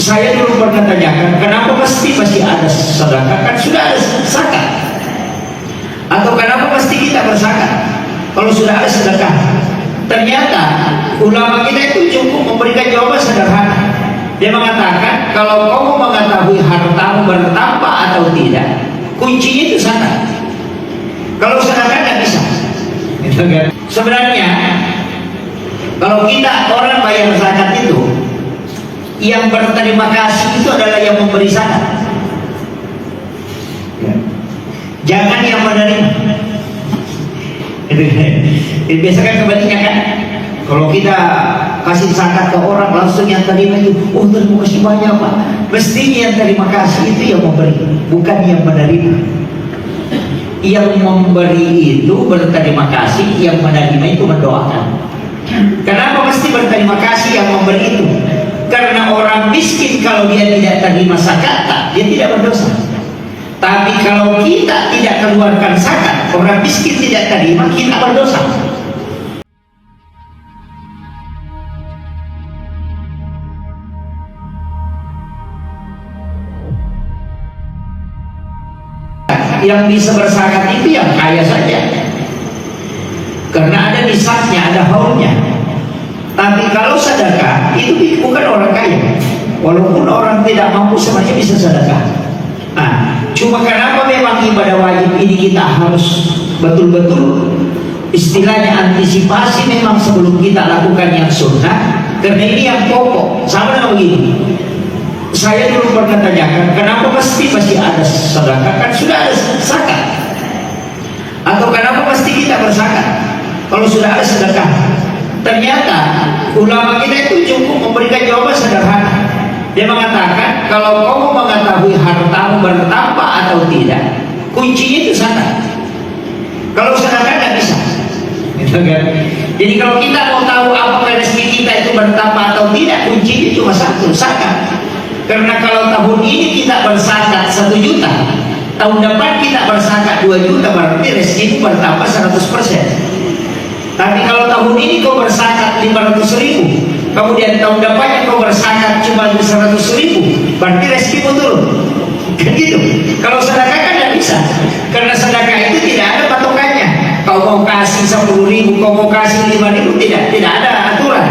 Saya dulu pernah tanyakan, kenapa pasti masih ada sedekah? Kan sudah ada zakat. Atau kenapa pasti kita berzakat kalau sudah ada sedekah? Ternyata ulama kita itu cukup memberikan jawaban sederhana. Dia mengatakan, kalau kamu mengetahui hartamu bertambah atau tidak, kuncinya itu zakat. Kalau sedekah nggak bisa. Sebenarnya kalau kita orang bayar zakat itu, yang berterima kasih itu adalah yang memberi zakat, jangan yang menerima. Biasa kan kebaliknya kan, kalau kita kasih zakat ke orang langsung yang terima itu, oh terima kasih banyak Pak. Mestinya yang terima kasih itu yang memberi, bukan yang menerima. Yang memberi itu berterima kasih, yang menerima itu mendoakan. Kenapa mesti berterima kasih yang memberi itu? Karena orang miskin kalau dia tidak terima zakat, dia tidak berdosa. Tapi kalau kita tidak keluarkan zakat, orang miskin tidak terima, kita berdosa. Yang bisa berzakat itu yang kaya saja, karena ada nisabnya, ada haulnya. Tapi kalau sedekah itu bukan orang kaya, walaupun orang tidak mampu semuanya bisa sedekah. Nah, cuma kenapa memang ibadah wajib ini kita harus betul-betul istilahnya antisipasi memang sebelum kita lakukan yang sunnah, karena ini yang pokok. Sama dengan begini, saya dulu pernah tanyakan, kenapa pasti masih ada sedekah? Kan sudah ada zakat. Atau kenapa pasti kita berzakat kalau sudah ada sedekah? Ternyata ulama kita itu cukup memberikan jawaban sederhana. Dia mengatakan, kalau kamu mengetahui hartamu bertambah atau tidak, kuncinya itu zakat. Kalau sedekah nggak bisa. Jadi kalau kita mau tahu apakah rezeki kita itu bertambah atau tidak, kuncinya cuma satu, zakat. Karena kalau tahun ini kita berzakat 1 juta, tahun depan kita berzakat 2 juta, berarti rezeki bertambah 100%. Tapi kalau tahun ini kau berzakat 500.000, kemudian tahun depannya kau berzakat cuma 100.000, berarti rezekimu turun. Kan gitu. Kalau sedekah kan tidak bisa, karena sedekah itu tidak ada patokannya. Kau mau kasih 10.000, kau mau kasih 5.000, tidak ada aturan.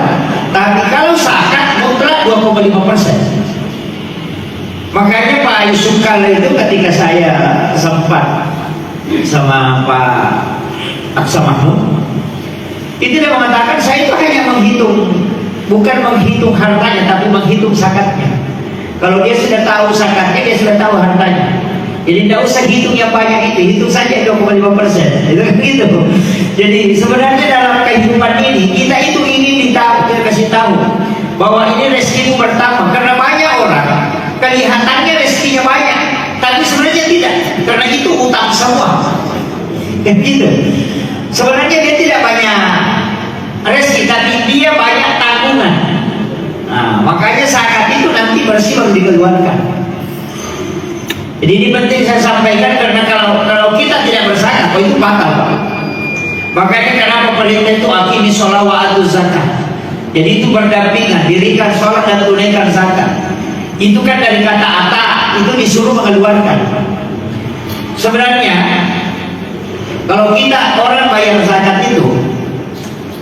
Tapi kalau zakat mutlak 2,5%. Makanya Pak Yusuf Kala itu ketika saya sempat sama Pak Aksa Mahmud, itu dia mengatakan, saya itu hanya menghitung, bukan menghitung hartanya, tapi menghitung zakatnya. Kalau dia sudah tahu zakatnya, dia sudah tahu hartanya. Jadi tidak usah hitung yang banyak itu, hitung saja 2,5%. Itu kan gitu. Jadi sebenarnya dalam kehidupan ini, kita itu ingin dikasih tahu bahwa ini rezekimu bertambah. Karena banyak orang kelihatannya rezekinya banyak, tapi sebenarnya tidak, karena itu utang semua. Kan gitu. Sebenarnya dia tidak banyak rezeki, tapi dia banyak tanggungan. Nah, makanya zakat itu nanti bersih baru dikeluarkan. Jadi ini penting saya sampaikan, karena kalau kita tidak berzakat, itu batal Pak. Makanya kenapa perintah itu aqimi sholat wa atu zakat. Jadi itu berdampingan, dirikan sholat dan tunaikan zakat. Itu kan dari kata ata, itu disuruh mengeluarkan. Sebenarnya kalau kita orang bayar zakat itu,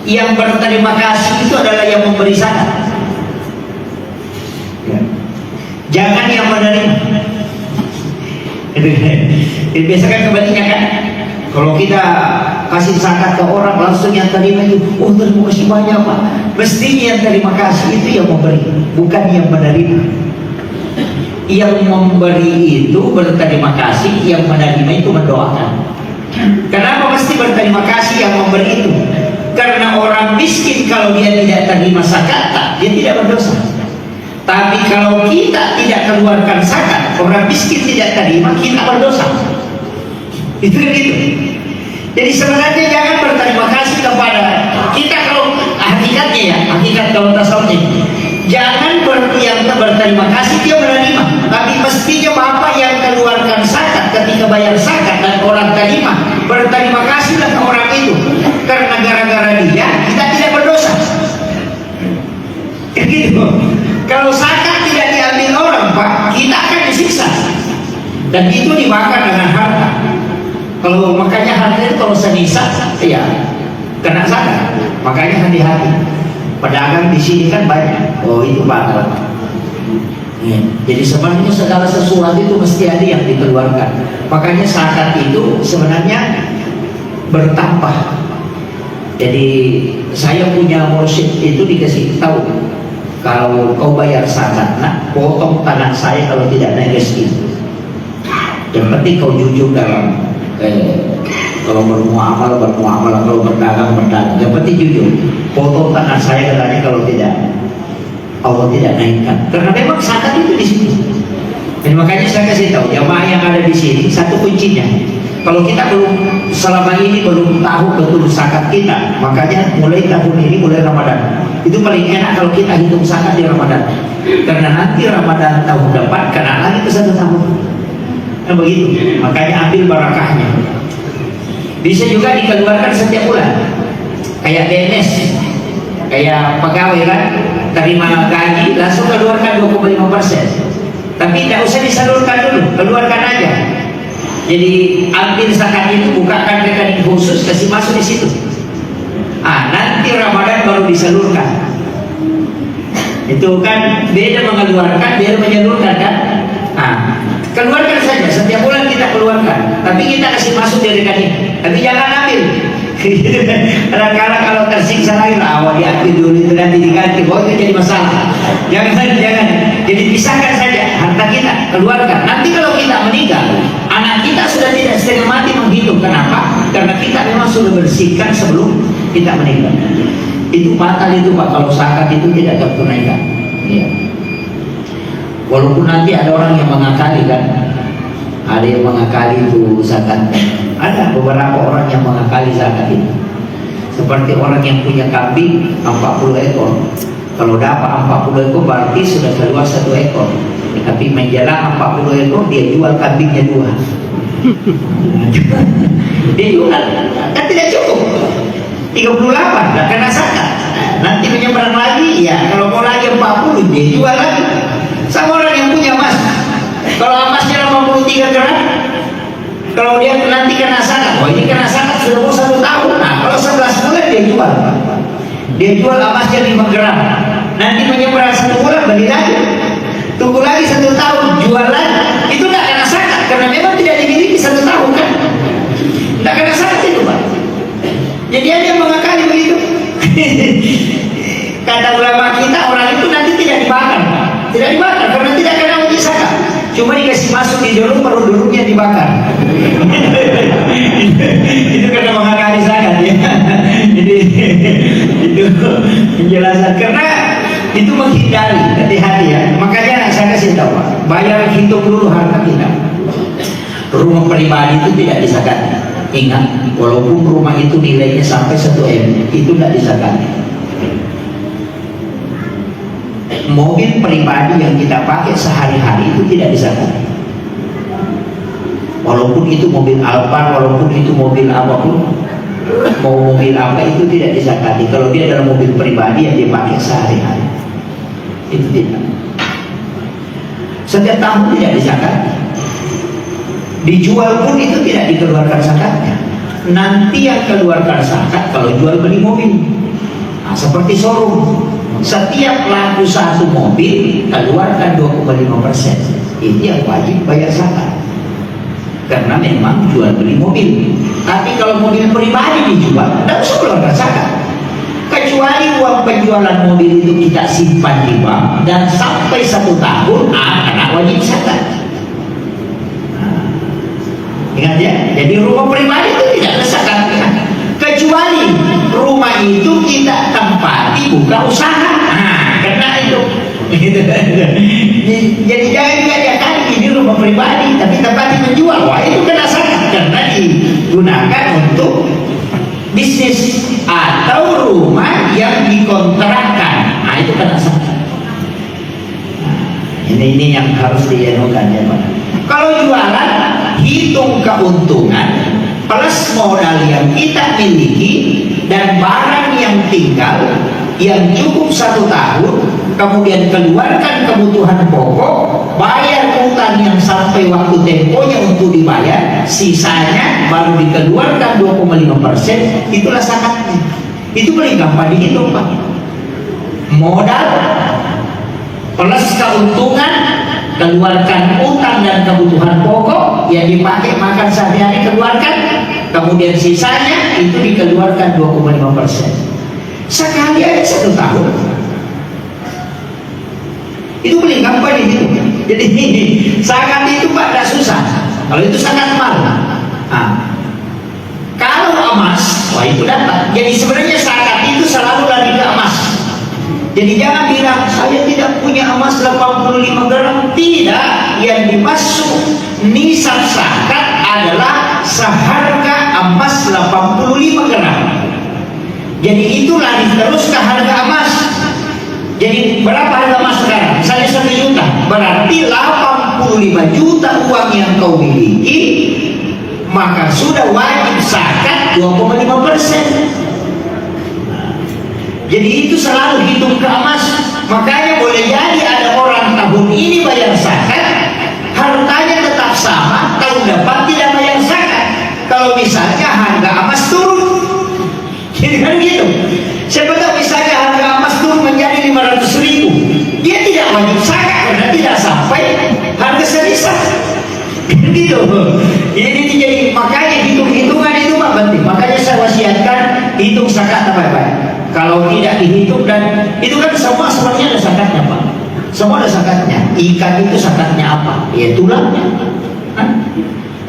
yang berterima kasih itu adalah yang memberi zakat, jangan yang menerima. Biasa kan kebaliknya kan, kalau kita kasih zakat ke orang langsung yang terima itu, oh terima kasih banyak Pak. Mestinya yang terima kasih itu yang memberi, bukan yang menerima. Yang memberi itu berterima kasih, yang menerima itu mendoakan. Kenapa mesti berterima kasih yang memberi itu? Karena orang miskin kalau dia tidak terima zakat, dia tidak berdosa. Tapi kalau kita tidak keluarkan zakat, orang miskin tidak terima, kita berdosa. Itu gitu. Jadi sebenarnya jangan berterima kasih kepada kita. Kalau hakikatnya ya, hakikat kalau tasawufnya, jangan yang berterima kasih dia menerima, tapi mestinya Bapak yang keluarkan zakat ketika bayar zakat dan orang terima, berterima kasihlah ke orang itu, karena gara-gara dia kita tidak berdosa. Gitu. Kalau zakat tidak diambil dan itu dibakar dengan harta. Kalau makanya harta itu kalau senisah ya kena zakat. Makanya hati-hati. Pedagang di sini kan banyak. Oh itu batal. Ya. Jadi sebenarnya segala sesuatu itu mesti ada yang dikeluarkan. Makanya zakat itu sebenarnya bertambah. Jadi saya punya mursyid itu dikasih tahu, kalau kau bayar zakat, nak potong tangan saya kalau tidak naik gaji. Yang penting kau jujur dalam kalau bermuamalah, kalau berdagang. Yang penting jujur. Potong tangan saya katanya kalau tidak, Allah tidak naikkan. Karena memang zakat itu di sini. Dan makanya saya kasih tahu jamaah yang ada di sini satu kuncinya. Kalau kita selama ini belum tahu betul zakat kita, makanya mulai tahun ini, mulai Ramadan, itu paling enak kalau kita hitung zakat di Ramadan. Karena nanti Ramadan tahun depan kena lagi ke 1 tahun. Nah begitu, makanya ambil barakahnya. Bisa juga dikeluarkan setiap bulan, kayak DNS, kayak pegawai kan, terima gaji langsung keluarkan 2,5%. Tapi tidak usah disalurkan dulu, keluarkan aja. Jadi ambil zakat itu, bukakan rekening khusus, kasih masuk di situ. Nanti Ramadan baru disalurkan. Itu kan beda mengeluarkan, beda menyalurkan kan. Keluarkan saja, setiap bulan kita keluarkan, tapi kita kasih masuk di rekening. Tapi jangan ambil. Kadang-kadang kalau tersiksa lagi, diambil dulu itu nanti diganti, itu jadi masalah. Jangan. Jadi pisahkan saja harta kita, keluarkan. Nanti kalau kita meninggal, anak kita sudah tidak setengah mati menghitung. Kenapa? Karena kita memang sudah bersihkan sebelum kita meninggal. Itu batal itu Pak, kalau zakat itu tidak tertunaikan. Iya. Walaupun nanti ada orang yang mengakali kan, ada yang mengakali itu zakat. Ada beberapa orang yang mengakali zakat itu. Seperti orang yang punya kambing 40 ekor. Kalau dapat 40 ekor berarti sudah keluar 1 ekor. Tapi menjelang 40 ekor dia jual kambingnya 2. Dia jual, kan tidak cukup. 38 dah kena zakat. Nanti menyeberang lagi, ya kalau mau lagi 40 dia jual lagi. Sama orang yang punya emas. Kalau emasnya 83 gram, kalau dia nanti kena zakat, ini kena zakat sudah mau 1 tahun. Kalau 11 bulan dia jual. Dia jual emasnya 5 gram. Nanti menyeberang 1 bulan beli lagi. Tunggu lagi 1 tahun, jual lagi. Itu tidak kena zakat karena memang tidak dimiliki 1 tahun kan. Tidak kena zakat itu Pak. Jadi ada yang mengakali begitu. Kata ulama kita, orang itu nanti tidak dibakar. Tidak dibakar karena tidak kena wajib zakat. Cuma dikasih masuk di dulu, baru dulunya dibakar. Itu karena mengakali zakat ya. Jadi itu penjelasan, karena itu menghindari, hati-hati ya. Makanya saya kasih tahu Pak, bayar hitung dulu harta kita. Rumah pribadi itu tidak disakati. Ingat, walaupun rumah itu nilainya sampai 1 M, itu tidak disakati. Mobil pribadi yang kita pakai sehari-hari itu tidak disakati. Walaupun itu mobil Alphard, walaupun itu mobil apapun, mau mobil apa itu tidak disakati. Kalau dia adalah mobil pribadi yang dipakai sehari-hari, itu tidak. Setiap tahun tidak disakati. Dijual pun itu tidak dikeluarkan zakatnya. Nanti yang keluarkan zakat kalau jual beli mobil. Seperti showroom, setiap laku 1 mobil keluarkan 2,5%. Itu yang wajib bayar zakat. Karena memang jual beli mobil. Tapi kalau mobil pribadi dijual, tidak usah keluarkan zakat. Kecuali uang penjualan mobil itu kita simpan di bank dan sampai 1 tahun kena wajib zakat. Ingat ya, jadi rumah pribadi itu tidak ada zakatnya. Kecuali rumah itu kita tempati buka usaha. Karena itu. Jadi jangan dikatakan ini rumah pribadi tapi tempati menjual. Wah itu kena zakat karena digunakan untuk bisnis atau rumah yang dikontrakkan. Itu kena zakat. Ini yang harus dianukan ya Pak. Kalau jualan, hitung keuntungan plus modal yang kita miliki dan barang yang tinggal yang cukup 1 tahun, kemudian keluarkan kebutuhan pokok, bayar utang yang sampai waktu temponya untuk dibayar, sisanya baru dikeluarkan 2,5%. Itulah zakatnya. Itu paling gampang dihitung, Pak. Modal plus keuntungan, keluarkan utang dan kebutuhan pokok yang dipakai makan sehari-hari, keluarkan, kemudian sisanya itu dikeluarkan 2,5%. Sekali aja 1 tahun. Itu paling gampang dihitung. Jadi zakat itu Pak tidak susah. Kalau itu sangat mahal. Kalau emas, wah itu dapat. Jadi sebenarnya zakat itu selalu lari ke emas. Jadi jangan bilang saya tidak punya emas 85 gram. Tidak, yang dimasuk nisab zakat adalah seharga emas 85 gram. Jadi itu lari terus ke harga emas. Jadi berapa harga emas sekarang? Misalnya 1 juta, berarti 85 juta uang yang kau miliki, maka sudah wajib zakat 2,5%. Jadi itu selalu hitung ke emas. Makanya boleh jadi ada orang tahun ini bayar zakat, hartanya tetap sama, tahun depan tidak bayar zakat. Kalau misalnya harga emas turun, jadi kan gitu. Siapa tahu misalnya harga emas turun menjadi 500.000, dia tidak wajib zakat karena tidak sampai harga senisab. Gitu. Jadi makanya hitung-hitungan itu Pak penting. Makanya saya wasiatkan hitung zakat baik-baik. Kalau tidak dihitung, dan itu kan semua sebenarnya ada zakatnya Pak. Semua ada zakatnya. Ikan itu zakatnya apa? Ya tulangnya.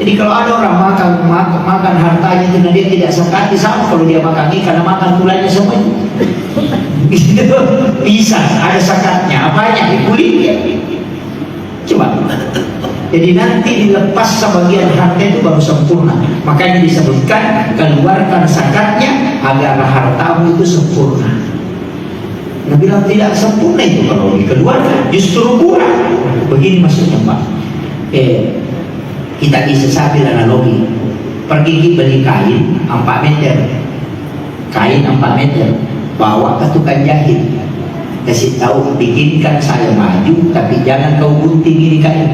Jadi kalau ada orang makan hartanya itu dan dia tidak zakat, sama kalau dia makan ikan, makan tulangnya semua itu. Bisa ada zakatnya. Apanya? Di kulitnya. Coba. Jadi nanti dilepas sebagian harta itu baru sempurna. Makanya disebutkan keluarkan zakatnya agar hartamu itu sempurna. Nah bilang tidak sempurna itu kalau dikeluarkan justru kurang. Begini maksudnya Pak. Kita bisa sambil analogi. Pergi beli kain 4 meter, kain 4 meter, bawa ke tukang jahit, kasih tahu bikinkan saya baju, tapi jangan kau gunting ini kain.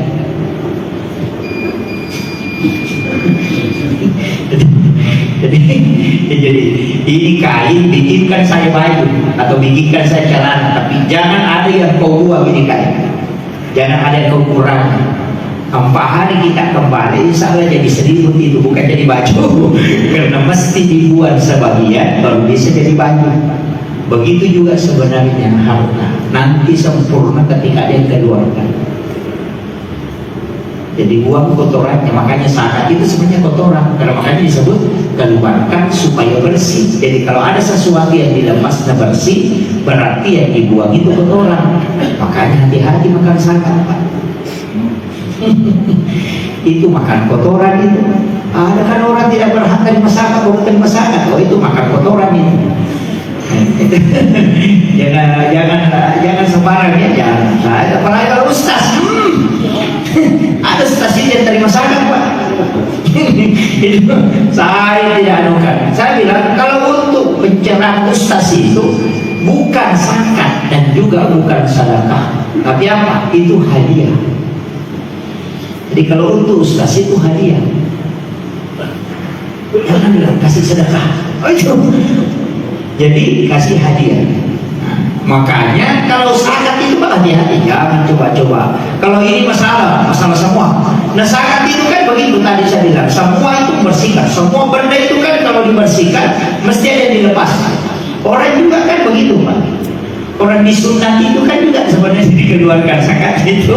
jadi ini kain bikinkan saya baju atau bikinkan saya celana, tapi jangan ada yang kau buang ini kain, jangan ada yang kau kurangi. 4 hari kita kembali insya Allah jadi selimut itu, bukan jadi baju. Karena mesti dibuat sebagian baru bisa jadi baju. Begitu juga sebenarnya harta nanti sempurna ketika dia keluarkan. Jadi buang kotorannya. Makanya zakat itu sebenarnya kotoran, karena makanya disebut keluarkan supaya bersih. Jadi kalau ada sesuatu yang dilepas dan bersih, berarti yang dibuang itu kotoran. Makanya hati-hati makan zakat Pak. Itu makan kotoran itu. Ada kan orang tidak berhak terima zakat, baru terima zakat. Oh itu makan kotoran itu. jangan sembarang ya, jangan. Apalagi kalau ustaz, ada ustaz yang terima zakat Pak. Itu saya tidak anukan. Saya bilang kalau untuk pencerahan ustaz itu bukan zakat dan juga bukan sedekah, tapi apa? Itu hadiah. Jadi kalau untuk ustaz itu hadiah. Jangan bilang kasih sedekah. Oh itu. Jadi kasih hadiah. Makanya kalau zakat itu hati-hati, jangan coba-coba. Kalau ini masalah semua. Nah zakat itu kan begitu tadi saya bilang, semua itu bersihkan. Semua benda itu kan kalau dibersihkan mesti ada yang dilepas. Orang juga kan begitu Pak. Orang disunat itu kan juga sebenarnya dikeluarkan zakat itu.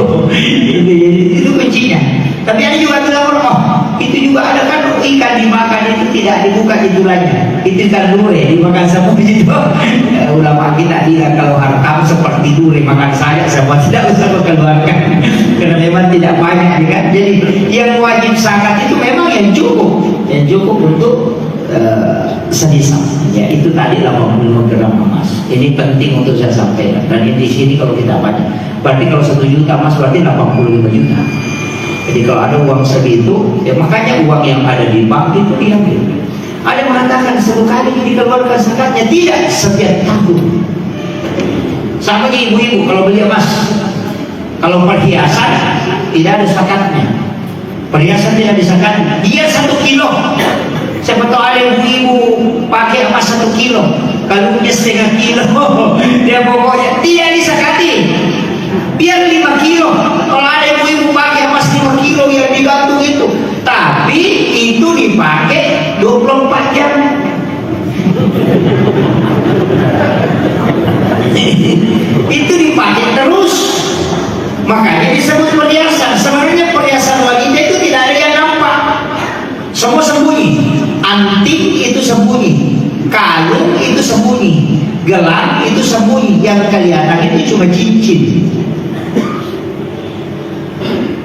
Itu kuncinya. Tapi ada juga bilang orang, itu juga ada kan ikan dimakan itu tidak dibuka tulangnya. Itu ikan dure dimakan semua itu. Ulama kita bilang kalau harta seperti dure makan saya semua, tidak usah mengeluarkan karena memang tidak banyak kan. Jadi yang wajib zakat itu memang yang cukup untuk senisab. Ya itu tadi 85 gram emas. Ini penting untuk saya sampaikan. Dan di sini kalau kita banyak, berarti kalau 1 juta emas berarti 85 juta. Jadi kalau ada uang segitu, ya makanya uang yang ada di bank itu diambil. Ada mengatakan 1 kali dikeluarkan zakatnya, tidak, setiap tahun. Sama kayak ibu-ibu kalau beli emas, kalau perhiasan tidak ada zakatnya. Perhiasan tidak ada zakatnya. Dia 1 kilo. Siapa tahu ada ibu-ibu pakai emas 1 kilo, kalau punya setengah kilo, dia pokoknya tidak disakati. Biar 5 kilo. Kalau ada ibu-ibu pakai emas 5 kilo yang digantung itu, tapi itu dipakai 24 jam. Itu dipakai terus. Makanya disebut perhiasan. Sebenarnya perhiasan wanita itu tidak ada yang nampak, semua sembunyi. Anting itu sembunyi, kalung itu sembunyi, gelang itu sembunyi. Yang kelihatan itu cuma cincin.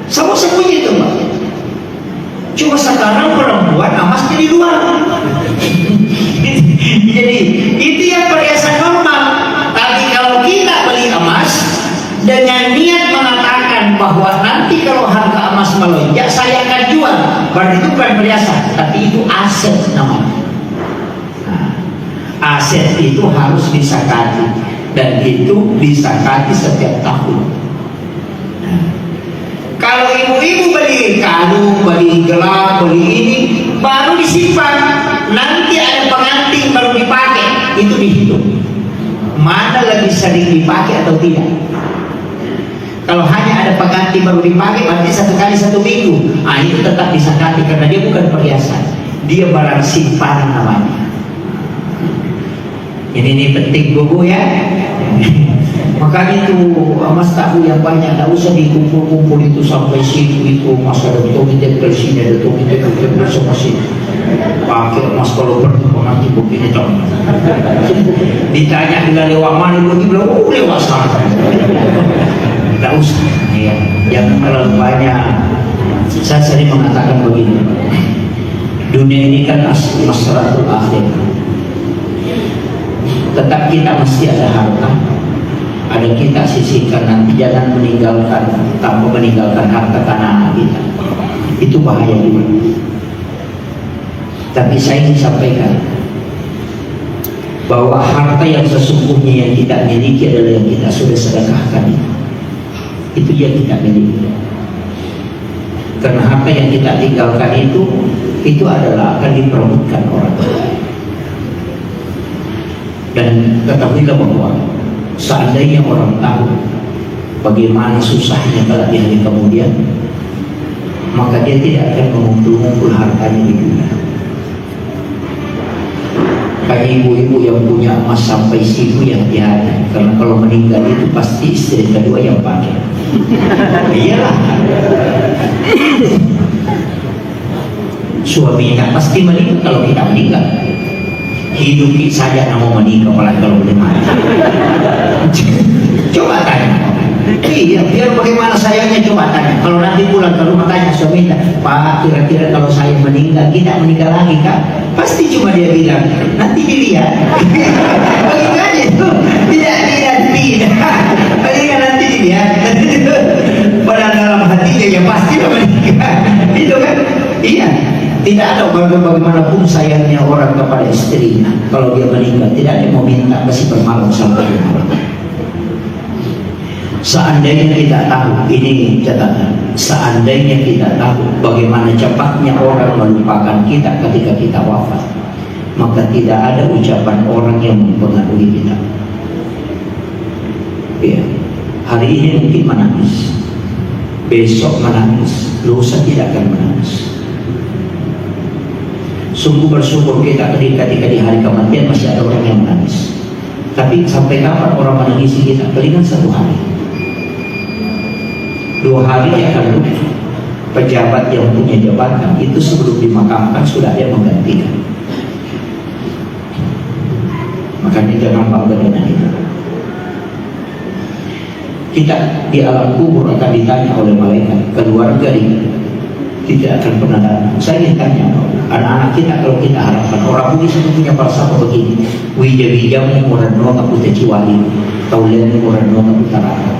Semua sembunyi itu, Pak. Cuma sekarang perempuan emasnya di luar. Jadi itu yang perhiasan normal. Tapi kalau kita beli emas dengan niat mengatakan bahwa nanti kalau harga emas melonjak saya akan jual, berarti itu bukan perhiasan, tapi itu aset namanya. Nah, aset itu harus disakati, dan itu disakati setiap tahun. Nah, kalau ibu-ibu beli kalung, beli gelang, beli ini, baru disimpan, nanti ada pengantin baru dipakai, itu dihitung mana lebih sering dipakai atau tidak. Kalau hanya ada pengantin baru dipakai, berarti 1 kali 1 minggu. Itu tetap disakati karena dia bukan perhiasan, dia barang simpanan namanya. Ini penting bobo ya. Makanya itu emas tahu yang banyak, tak usah dikumpul-kumpul itu sampai situ itu. Masa ada tumitek dari sini, ada tumitek bersama sini. Pakai emas kalau perlu pengantin begini tak. Ditanya bila lewat mana, dia bilang lewat sana. Tak usah ya, jangan terlalu banyak. Saya sering mengatakan begini, dunia ini kan masratul akhir. Tetap kita mesti ada harta, ada kita sisihkan, nanti jangan meninggalkan tanpa meninggalkan harta tanah kita. Itu bahaya juga. Tapi saya ingin sampaikan bahwa harta yang sesungguhnya yang kita miliki adalah yang kita sudah sedekahkan. Itu yang kita miliki. Karena harta yang kita tinggalkan itu adalah akan diperebutkan orang. Dan ketahuilah bahwa seandainya orang tahu bagaimana susahnya kelak di hari kemudian, maka dia tidak akan mengumpul-ngumpul hartanya di dunia. Kayak ibu-ibu yang punya emas sampai situ yang hati-hati, karena kalau meninggal itu pasti istri kedua yang pakai. Iyalah, suaminya pasti meninggal kalau kita meninggal. Hidup saja nak mau menikah, apalagi kalau boleh mati. Coba tanya. Iya, biar bagaimana sayangnya, coba tanya. Kalau nanti pulang ke rumah tanya suaminya, Pak, kira-kira kalau saya meninggal, kita meninggal lagi kak? Pasti cuma dia bilang, nanti dilihat. Begitu aja itu. Tidak. Palingan nanti dilihat. Padahal dalam hatinya ya pasti meninggal. Itu kan? Iya. Tidak ada bagaimanapun sayangnya orang kepada istrinya. Kalau dia meninggal, tidak ada yang mau minta masih bermalam sampai malam. Seandainya kita tahu, ini catatan, seandainya kita tahu bagaimana cepatnya orang melupakan kita ketika kita wafat, maka tidak ada ucapan orang yang mempengaruhi kita. Ya, hari ini mungkin menangis, besok menangis, lusa tidak akan menangis. Sungguh bersyukur kita ketika di hari kematian masih ada orang yang menangis. Tapi sampai kapan orang menangisi kita? Palingan 1 hari, 2 hari ya kan. Pejabat yang punya jabatan itu sebelum dimakamkan sudah ada yang menggantikan. Makanya jangan bangga dengan itu. Kita di alam kubur akan ditanya oleh malaikat, keluarga ini tidak akan pernah datang. Saya ingin tanya anak-anak kita, kalau kita harapkan orang Bugis itu punya falsafah begini, wija-wijamu murad doang aku terciwali, taulianmu murad doang aku tarata.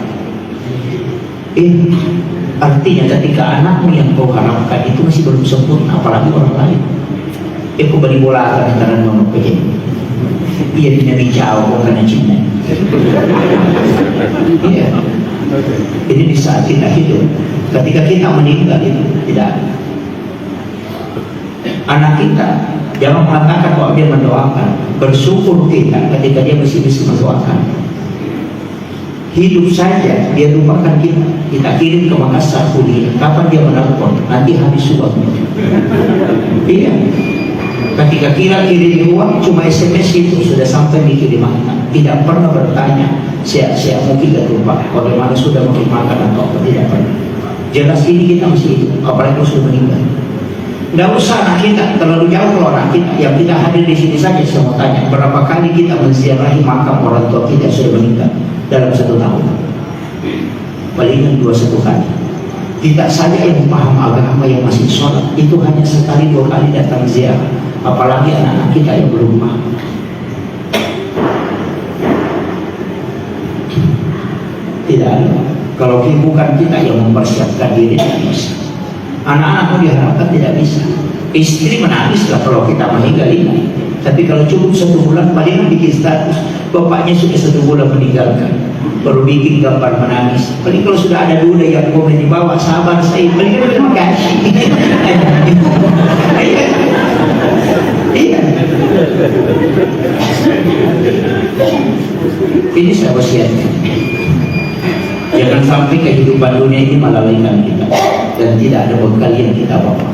Artinya ketika anakmu yang kau harapkan itu masih belum sempurna, apalagi orang lain. Kau beri bola antara nono begini. Ia tidak bicara karena cinta. Iya. Ini di saat kita hidup. Ketika kita meninggal itu tidak ada. Anak kita jangan mengatakan bahwa dia mendoakan. Bersyukur kita ketika dia masih bisa mendoakan. Hidup saja dia lupakan kita. Kita kirim ke Makassar kuliah. Kapan dia menelpon? Nanti habis uangnya. Iya. Ketika kita kirim uang cuma SMS itu sudah sampai di kiriman. Tidak pernah bertanya siap-siap mungkin tidak lupa bagaimana sudah mengirimkan atau apa, tidak pernah. Jelas ini kita masih hidup, apalagi kalau sudah meninggal. Tidak usah anak kita terlalu jauh. Kalau anak kita yang kita hadir di sini saja saya mau tanya berapa kali kita menziarahi makam orang tua kita yang sudah meninggal dalam 1 tahun? Palingan 21 kali. Kita saja yang paham agama yang masih sholat itu hanya sekali 2 kali datang ziarah, apalagi anak-anak kita yang belum paham. Tidak ada. Kalau bukan kita yang mempersiapkan diri, tidak bisa. Anak-anak diharapkan tidak bisa. Istri menangislah kalau kita meninggal ini. Tapi kalau cukup 1 bulan, paling bikin status bapaknya sudah 1 bulan meninggalkan, baru bikin gambar menangis. Paling kalau sudah ada duda yang komen di bawah, sahabat saya, paling terima kasih. Iya. Ini saya wasiatkan. Jangan sampai kehidupan dunia ini melalaikan kita dan tidak ada bekal yang kita bawa.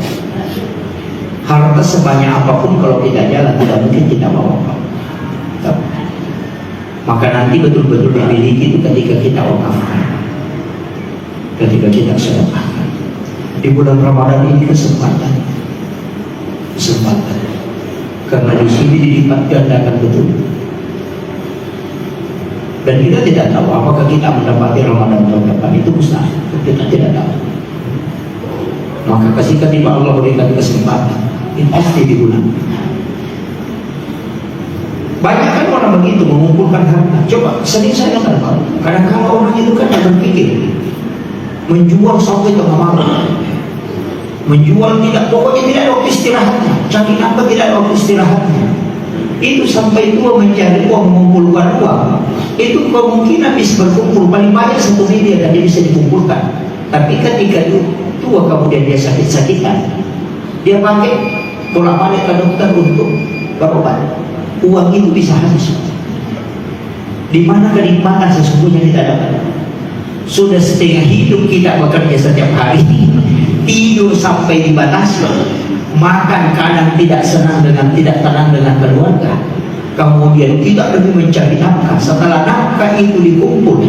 Harta sebanyak apapun kalau kita jalan tidak mungkin kita bawa. Maka nanti betul-betul dimiliki itu ketika kita wakafkan, ketika kita sedekahkan. Di bulan Ramadan ini kesempatan, karena di sini dilipat gandakan betul. Dan kita tidak tahu apakah kita mendapati Ramadan tahun depan, itu mustahil. Kita tidak tahu. Maka kasih ketika Allah berikan kesempatan, itu pasti digunakan. Banyak kan orang begitu mengumpulkan harta. Coba sering saya dengar, kadang-kadang orang itu kan berpikir menjual sampai tengah malam, menjual tidak, pokoknya tidak ada waktu istirahatnya. Cari apa tidak ada waktu istirahatnya. Itu sampai tua mencari uang, mengumpulkan uang. Itu kemungkinan bisa berkumpul paling banyak 1 miliar dan dia bisa dikumpulkan. Tapi ketika tua kemudian dia sakit-sakitan, dia pakai bolak-balik ke dokter untuk berobat. Uang itu bisa habis. Di mana kenikmatan sesungguhnya kita dapat? Sudah setengah hidup kita bekerja setiap hari, tidur sampai dibatasi, makan kadang tidak senang dengan tidak tenang dengan keluarga. Kemudian kita lebih mencari nafkah. Setelah nafkah itu dikumpul,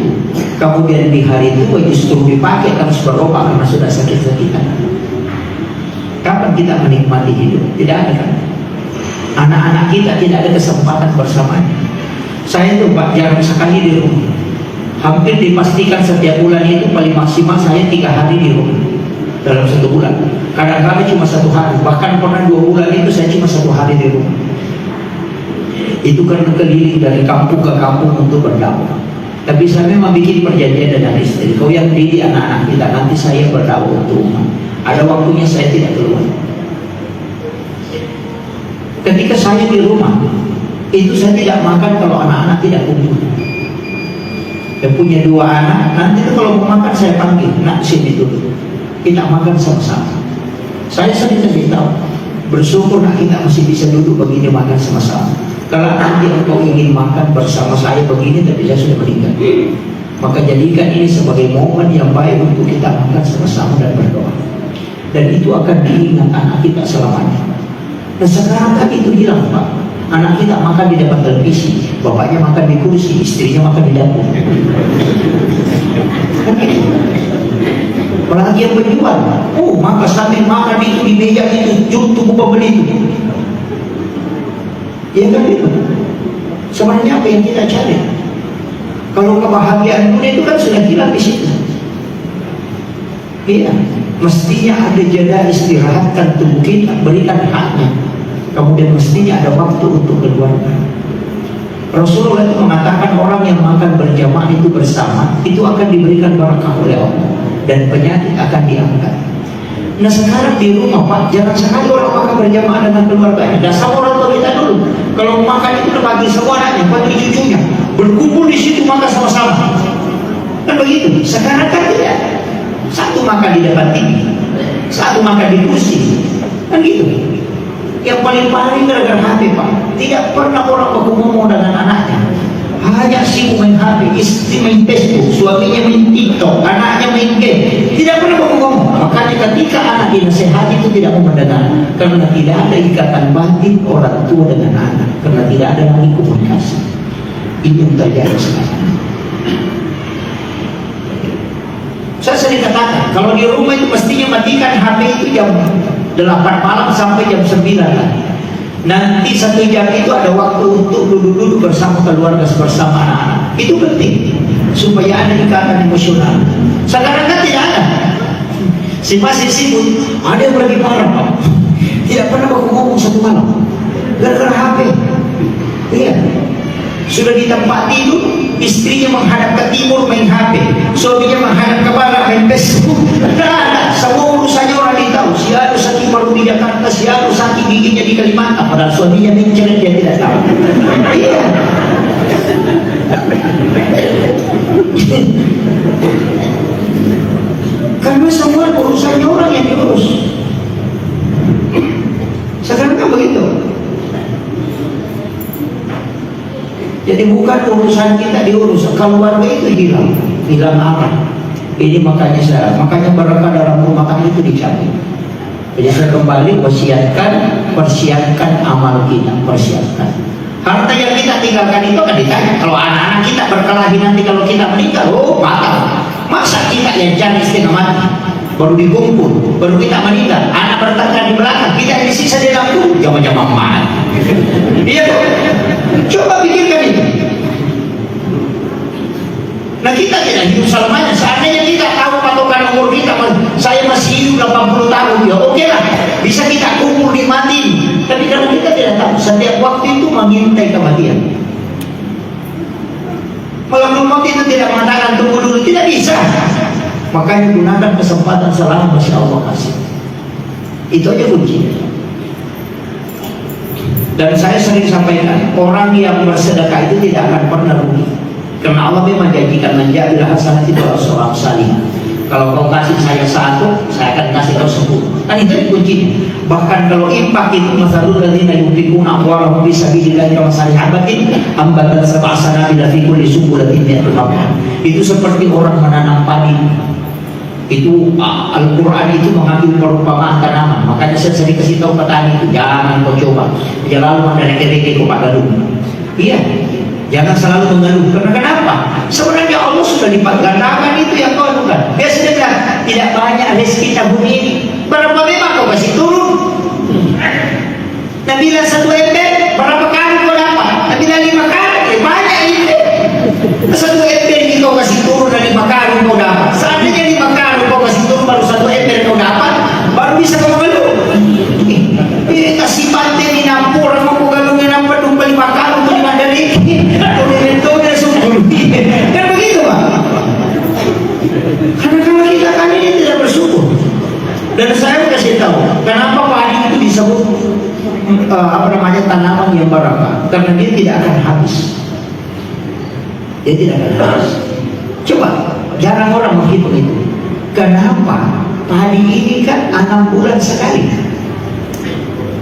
kemudian di hari itu justru dipakai harus berobat karena sudah sakit-sakitan. Kapan kita menikmati hidup? Tidak ada kan? Anak-anak kita tidak ada kesempatan bersamanya. Saya itu jarang sekali di rumah. Hampir dipastikan setiap bulan itu paling maksimal saya 3 hari di rumah dalam 1 bulan. Kadang-kadang cuma 1 hari. Bahkan pernah 2 bulan itu saya cuma 1 hari di rumah. Itu karena keliling dari kampung ke kampung untuk berdakwah. Tapi saya memang bikin perjanjian dengan istri, kau yang didik anak-anak kita, nanti saya berdakwah untuk umat. Ada waktunya saya tidak keluar. Ketika saya di rumah, itu saya tidak makan kalau anak-anak tidak kumpul. Saya punya 2 anak, nanti kalau mau makan saya panggil, nak sini dulu, kita makan sama-sama. Saya sering tahu, bersyukur nak kita masih bisa duduk begini makan sama-sama. Kalau nanti engkau ingin makan bersama saya begini, tapi saya sudah meninggal, maka jadikan ini sebagai momen yang baik untuk kita makan sama-sama dan berdoa. Dan itu akan diingat anak kita selamanya. Dan sekarang kan itu hilang, Pak. Anak kita makan di depan televisi, bapaknya makan di kursi, istrinya makan di dapur. Apalagi yang penjual, maka sambil makan itu di meja itu, tunggu pembeli itu. Ya kan itu. Sebenarnya apa yang kita cari? Kalau kebahagiaan dunia itu kan sudah hilang di situ. Iya, mestinya ada jeda istirahatkan tubuh kita, berikan haknya. Kemudian mestinya ada waktu untuk keluarga. Rasulullah itu mengatakan orang yang makan berjamaah itu bersama itu akan diberikan barakah oleh Allah dan penyakit akan diangkat. Nah sekarang di rumah, Pak, jangan sekali orang makan berjamaah dengan keluarganya. Dasar orang tua kita dulu, kalau makan itu udah bagi semua anaknya, bagi cucunya, berkumpul di situ makan sama-sama. Kan begitu. Sekarang kan tidak. Satu makan di depan TV, satu makan di kursi, kan gitu. Yang paling gara-gara HP, Pak. Tidak pernah orang baku ngomong dengan anaknya. Hanya sibuk main HP, istri main Facebook, suaminya main TikTok, anaknya main game. Tidak pernah baku ngomong. Makanya ketika anak dinasehati itu tidak mau mendengar, karena tidak ada ikatan batin orang tua dengan anak, karena tidak ada lagi komunikasi. Itu yang terjadi sekarang. Saya sering katakan, kalau di rumah itu mestinya matikan HP itu jam 8 malam sampai jam 9 lah. Nanti 1 jam itu ada waktu untuk duduk-duduk bersama keluarga, bersama anak-anak. Itu penting, supaya ada ikatan emosional. Sekarang kan tidak ada. Si masih sibuk, ada yang lagi marah, Pak. Tidak pernah aku ngomong 1 malam, gara-gara HP. Iya. Sudah di tempat tidur, istrinya menghadap ke timur main HP, suaminya menghadap ke barat main Facebook. Tidak ada, semua urusannya orang ditahu. Si anu sakit baru di Jakarta, si anu sakit giginya di Kalimantan, padahal suaminya mencret dia tidak tahu. Iya. Karena semua urusannya orang yang diurus. Sekarang kan begitu. Jadi bukan urusan kita diurus, keluarga itu hilang arah. Ini makanya berkah dalam rumah tangga itu dicabut. Jadi saya kembali persiapkan amal kita, persiapkan. Harta yang kita tinggalkan itu akan ditanya. Kalau anak-anak kita berkelahi nanti kalau kita meninggal, oh batal. Masa kita yang cari setengah mati, baru dikumpul, baru kita meninggal, anak bertengkar di belakang, kita yang disiksa di dalam kubur, jangan-jangan mati. Iya tuh. Coba pikirkan itu. Nah kita tidak hidup selamanya. Seandainya kita tahu patokan umur kita, saya masih hidup 80 tahun, ya oke lah, bisa kita kumpul nikmatin. Tapi karena kita tidak tahu, setiap waktu itu mengintai kematian. Malakul maut itu tidak mengatakan tunggu dulu, tidak bisa. Makanya gunakan kesempatan selama masih Allah kasih. Itu aja kuncinya. Dan saya sering sampaikan, orang yang bersedekah itu tidak akan pernah rugi. Karena Allah memang janjikan menjadilah hasanah itu seorang salih. Kalau kau kasih saya 1, saya akan kasih kau 10. Kan itu kuncinya. Bahkan kalau infak itu masalul ladzina yunfikuna amwalahum fi sabilillah kamathali habatin ambatat sab'a sanabila fi kulli sunbulatin mi'atu habah. Itu seperti orang menanam padi. Itu Al-Quran itu mengambil perumpamaan tanaman. Makanya saya sering kasih tahu petani itu, jangan kau coba, jangan lalu menderek-derek kau pak galuh. Iya, jangan selalu mengeluh. Karena kenapa? Sebenarnya Allah sudah lipat gandakan itu yang kau lakukan. Dia sudah bilang, tidak banyak rezeki tabung ini. Berapa memang kau kasih turun? Nabi bilang 1 ember, berapa kali kau dapat? Nabi bilang 5 kali, banyak ini. 1 ember ini kau kasih turun dan 5 kali kau dapat. Seandainya 5 kali kau kasih turun baru 1 ember kau dapat, baru bisa kau mengeluh. Ini kasih pantai di nampur, mau galungnya nampak 5 kali untuk 5 dari. Kau dia sungguh. Kan begitu Pak? Karena kalau kita kali ini tidak bersyukur. Dan saya kasih tahu, kenapa padi itu disebut tanaman yang barakah? Karena dia tidak akan habis. Dia tidak akan habis. Coba, jarang orang menghitung itu. Kenapa? Padi ini kan 6 bulan sekali.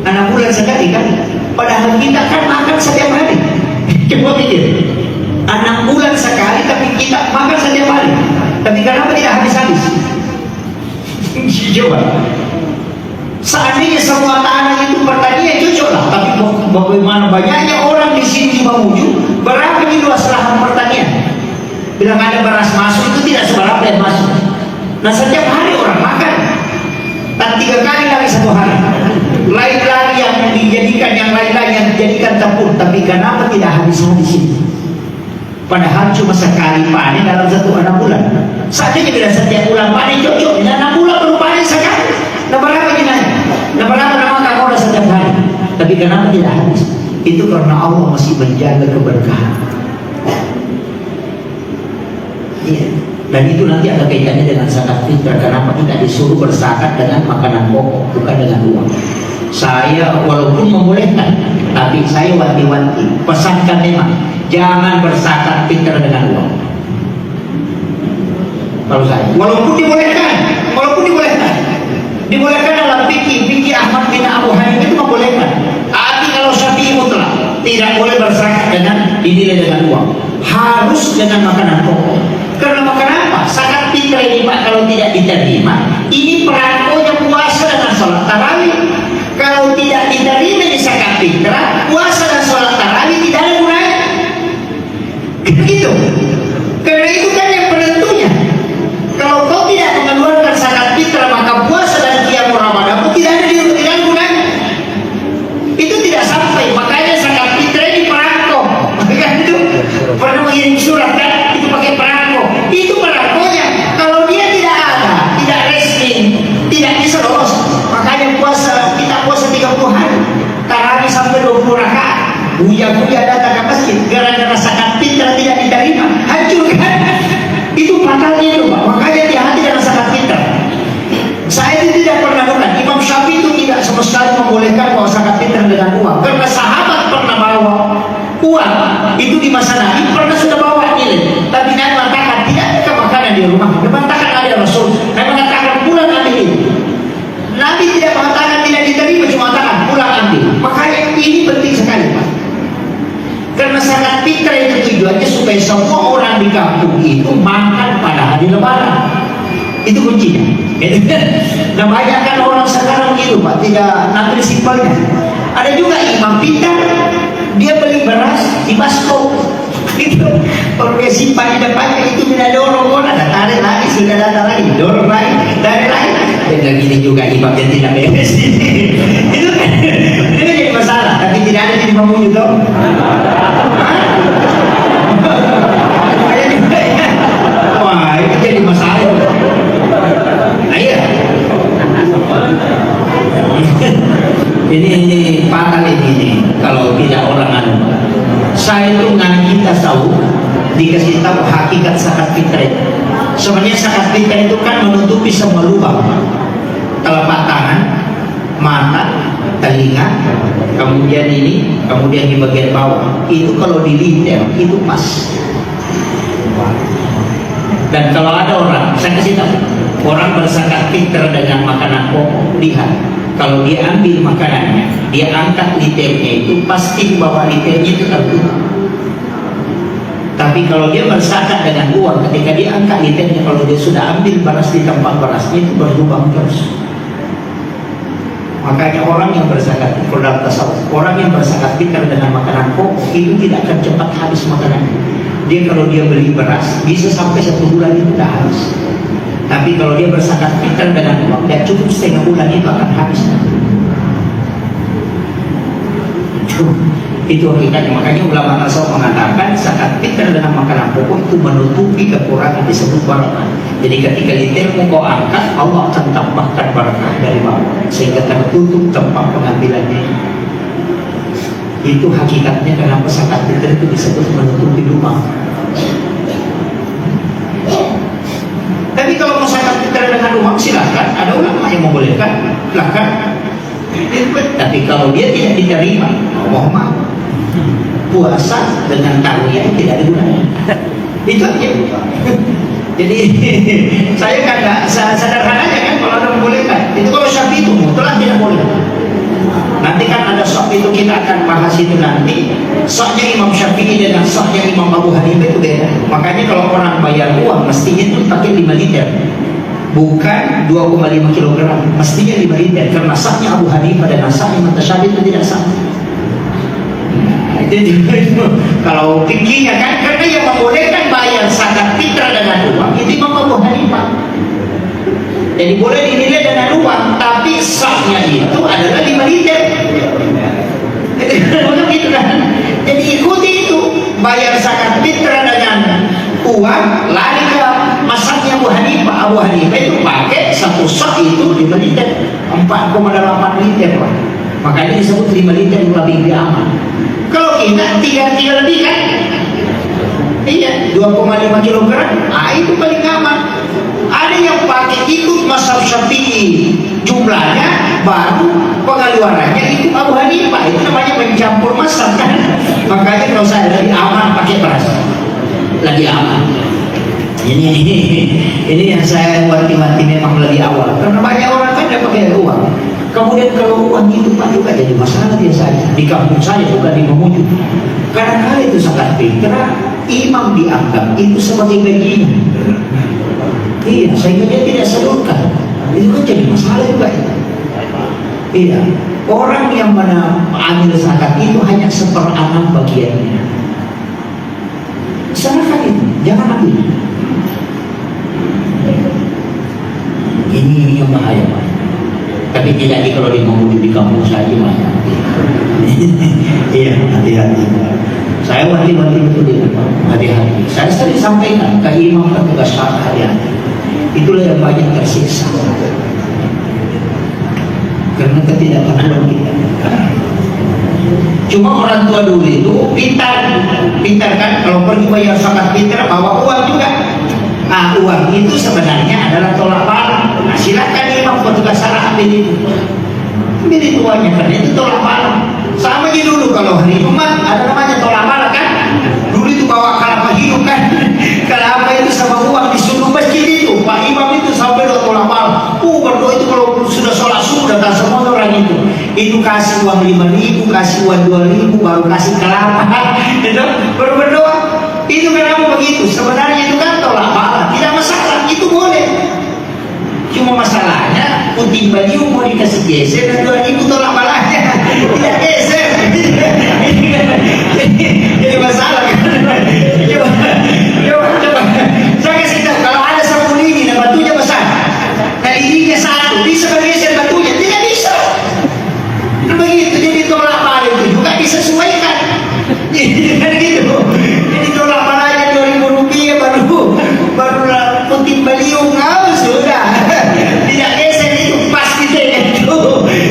6 bulan sekali kan? Padahal kita kan makan setiap hari. Coba pikir, 6 bulan sekali tapi kita makan setiap hari. Tapi kenapa tidak habis-habis? Coba. Seandainya semua tanah itu pertanian cocok lah, tapi bagaimana banyaknya orang di sini di Mamuju, berapa di luas lahan pertanian? Bilang ada beras masuk itu tidak seberapa yang masuk. Nah setiap hari orang makan, dan 3 kali lagi 1 hari. Lain lagi yang dijadikan, yang lain-lain yang dijadikan tepung, tapi kenapa tidak habis-habis ini? Padahal cuma sekali panen dalam 1 bulan. Seandainya bila setiap bulan panen cocok, 6 bulan baru panen sekali. Nah berapa jinanya? Nah berapa nama kamu setiap hari? Tapi kenapa tidak habis? Itu karena Allah masih menjaga keberkahan. Iya. Dan itu nanti ada kaitannya dengan zakat fitrah. Kenapa kita disuruh berzakat dengan makanan pokok, bukan dengan uang? Saya walaupun membolehkan, tapi saya wanti-wanti pesankan memang jangan berzakat fitrah dengan uang. Kalau saya, walaupun dibolehkan dalam fikih Ahmad bin Abu Hanifah itu membolehkan. Tapi kalau Syafi'i mutlak tidak boleh berzakat dengan dinilai dengan uang, harus dengan makanan pokok. Karena makanan apa? Zakat fitrah ini Pak, kalau tidak diterima, ini perangkonya puasa dengan sholat tarawih. Kalau tidak diterima di zakat fitrah, puasa dan sholat tarawih tidak ada gunanya. Gitu. Karena itu kan yang penentunya. Kalau kau tidak mengeluarkan zakat fitrah, maka puasa dan qiyamul Ramadan tidak ada gunanya. Itu tidak sampai. Makanya zakat fitrah ini perangko. Kan itu pernah mengirim surat kan? Itu pakai perangko. Itu perangkonya. Kalau dia tidak ada, tidak resmi, tidak bisa lolos. Makanya kita puasa 30 hari, tarawih sampai 20 rakaat. Buya datang ke masjid gara-gara zakat fitrah tidak diterima, hancurkan. Itu fatalnya itu Pak. Makanya hati-hati dengan zakat fitrah. Saya itu tidak pernah dengar Imam Syafi'i itu tidak sama sekali membolehkan bawa zakat fitrah dengan uang. Karena sahabat pernah bawa uang itu di masa Nabi, pernah sudah bawa nilai. Tapi Nabi mengatakan tidak ada makanan di rumah. Nabi mengatakan ada Rasul. Nabi mengatakan pulang ambil ini. Nabi tidak mengatakan tidak diterima, cuma mengatakan pulang ambil. Makanya ini penting sekali Pak. Karena zakat fitrah itu tujuannya supaya semua orang di kampung itu makan pada hari Lebaran. Itu kuncinya. Nah banyak kan orang sekarang gitu Pak, tidak ngambil simpelnya. Ada juga imam pintar, dia beli beras di Basko. Itu kalau dia simpan di depannya itu bila dorong ada tarik lagi, sudah datang lagi, dorong lagi, tarik lagi. Dan gini juga imamnya tidak beres. Itu kan jadi masalah. Tapi tidak ada jadi pemungut dong. Wah itu jadi masalah. Nah iya. Ini fatal ini kalau tidak orang anu. Saya itu ngaji tasawuf dikasih tahu hakikat zakat fitrah. Sebenarnya zakat fitrah itu kan menutupi semua lubang, telapak tangan, mata, telinga, kemudian ini, kemudian di bagian bawah. Itu kalau diliter itu pas. Dan kalau ada orang, saya kasih tahu, orang berzakat fitrah dengan makanan pokok, lihat. Kalau dia ambil makanannya, dia angkat liternya itu pasti bawa liternya itu tertutup. Tapi kalau dia berzakat dengan uang, ketika dia angkat liternya, kalau dia sudah ambil beras di tempat berasnya itu berlubang terus. Makanya orang yang berzakat dalam tasawuf, orang yang berzakat fitrah dengan makanan pokok itu tidak akan cepat habis makanannya. Dia kalau dia beli beras bisa sampai 1 bulan itu sudah habis. Tapi kalau dia berzakat fitrah dengan uang, dia cukup setengah bulan itu akan habis. Itu hakikatnya. Makanya ulama tasawuf mengatakan zakat fitrah dengan makanan pokok itu menutupi kekurangan disebut barakah. Jadi ketika litermu kau angkat, Allah akan tambahkan barakah dari bawah sehingga tertutup tempat pengambilannya. Itu hakikatnya kenapa zakat fitrah itu disebut menutupi lubang. Tapi kalau mau zakat fitrah dengan uang silahkan, ada ulama yang membolehkan, silahkan. Tapi kalau dia tidak diterima, mohon puasa dengan tarawih tidak ada gunanya. Itu aja. Jadi saya kan nggak sederhananya kan kalau ada membolehkan. Itu kalau Syafi'i itu mutlak tidak boleh. Nanti kan ada sok itu kita akan bahas itu nanti. Soknya Imam Syafi'i dengan soknya Imam Abu Hanifah itu beda. Makanya kalau orang bayar uang mestinya itu pakai 5 liter. Bukan 2,5 kg, mestinya 5 liter. Karena sahnya Abu Hanifah dan sahnya Imam Syafi'i itu tidak sama. Itu kalau fikihnya kan, karena yang membolehkan bayar zakat fitrah dengan uang itu Imam Abu Hanifah. Jadi boleh dinilai dengan uang, tapi sahnya itu adalah 5 liter. Gitu kan? Jadi ikuti itu, bayar zakat fitrah dengan uang, lari ke masaknya Abu Hanifah. Abu Hanifah itu pakai satu sak itu 5 liter, 4,8 liter Pak. Makanya disebut 5 liter lebih aman. Kalau kita 3 lebih kan, iya 2,5 kg, itu paling aman. Ada yang pakai ikut mazhab Syafi'i, jumlahnya baru pengeluarannya ikut Abu Hanifah. Itu namanya mencampur mazhab kan. Makanya kalau saya lagi aman pakai beras, lagi aman. Ini yang saya wanti-wanti memang lebih awal, karena banyak orang kan dia pakai uang. Kemudian kalau uang itu Pak juga jadi masalah biasanya di kampung saya, bukan di Mamuju. Kadang-kadang itu sangat karena imam dianggap itu sebagai gajinya. Iya, sehingga dia tidak salurkan. Itu kan jadi masalah juga itu. Iya, orang yang mengambil zakat itu hanya 1/6 bagiannya. Serahkan itu, jangan ambil. Ini yang bahaya Pak. Tapi tidak kalau di Mamuju di kampung saya banyak. Iya, hati-hati. Saya wanti-wanti betul itu Pak, hati-hati. Saya sering sampaikan ke imam petugas sholat, hati-hati. Itulah yang banyak tersiksa karena ketidaktahuan kita. Cuma orang tua dulu itu pintar kan, kalau pergi bayar zakat pintar, bawa uang juga. Nah, uang itu sebenarnya adalah tolak bala. Nah, silakan imam petugas syara ambil itu uangnya, karena itu tolak bala. Sama aja dulu kalau hari Jumat ada namanya tolak bala kan. Dulu itu bawa kelapa hidup kan. Kelapa itu sama uang disuruh masjid itu. Pak imam itu sampai tolak bala. Berdoa itu kalau sudah sholat subuh datang semua orang itu kasih uang 5.000, kasih uang 2.000, baru kasih kelapa. Itu baru berdoa. Itu kenapa begitu? Sebenarnya itu kan tolak bala, tidak masalah, itu boleh. Cuma masalahnya puting beliau mau dikasih geser dan 2.000 tolak balanya tidak geser. Jadi masalah kan? Coba saya kasih tahu, kalau ada sapu lidi dan batunya besar, dan lidinya 1, bisa bergeser batunya? Tidak bisa. Begitu, jadi tolak bala itu juga disesuaikan. Kan gitu. Jadi tolak balanya 2.000 rupiah baru puting beliau sudah tidak geser, itu pasti itu.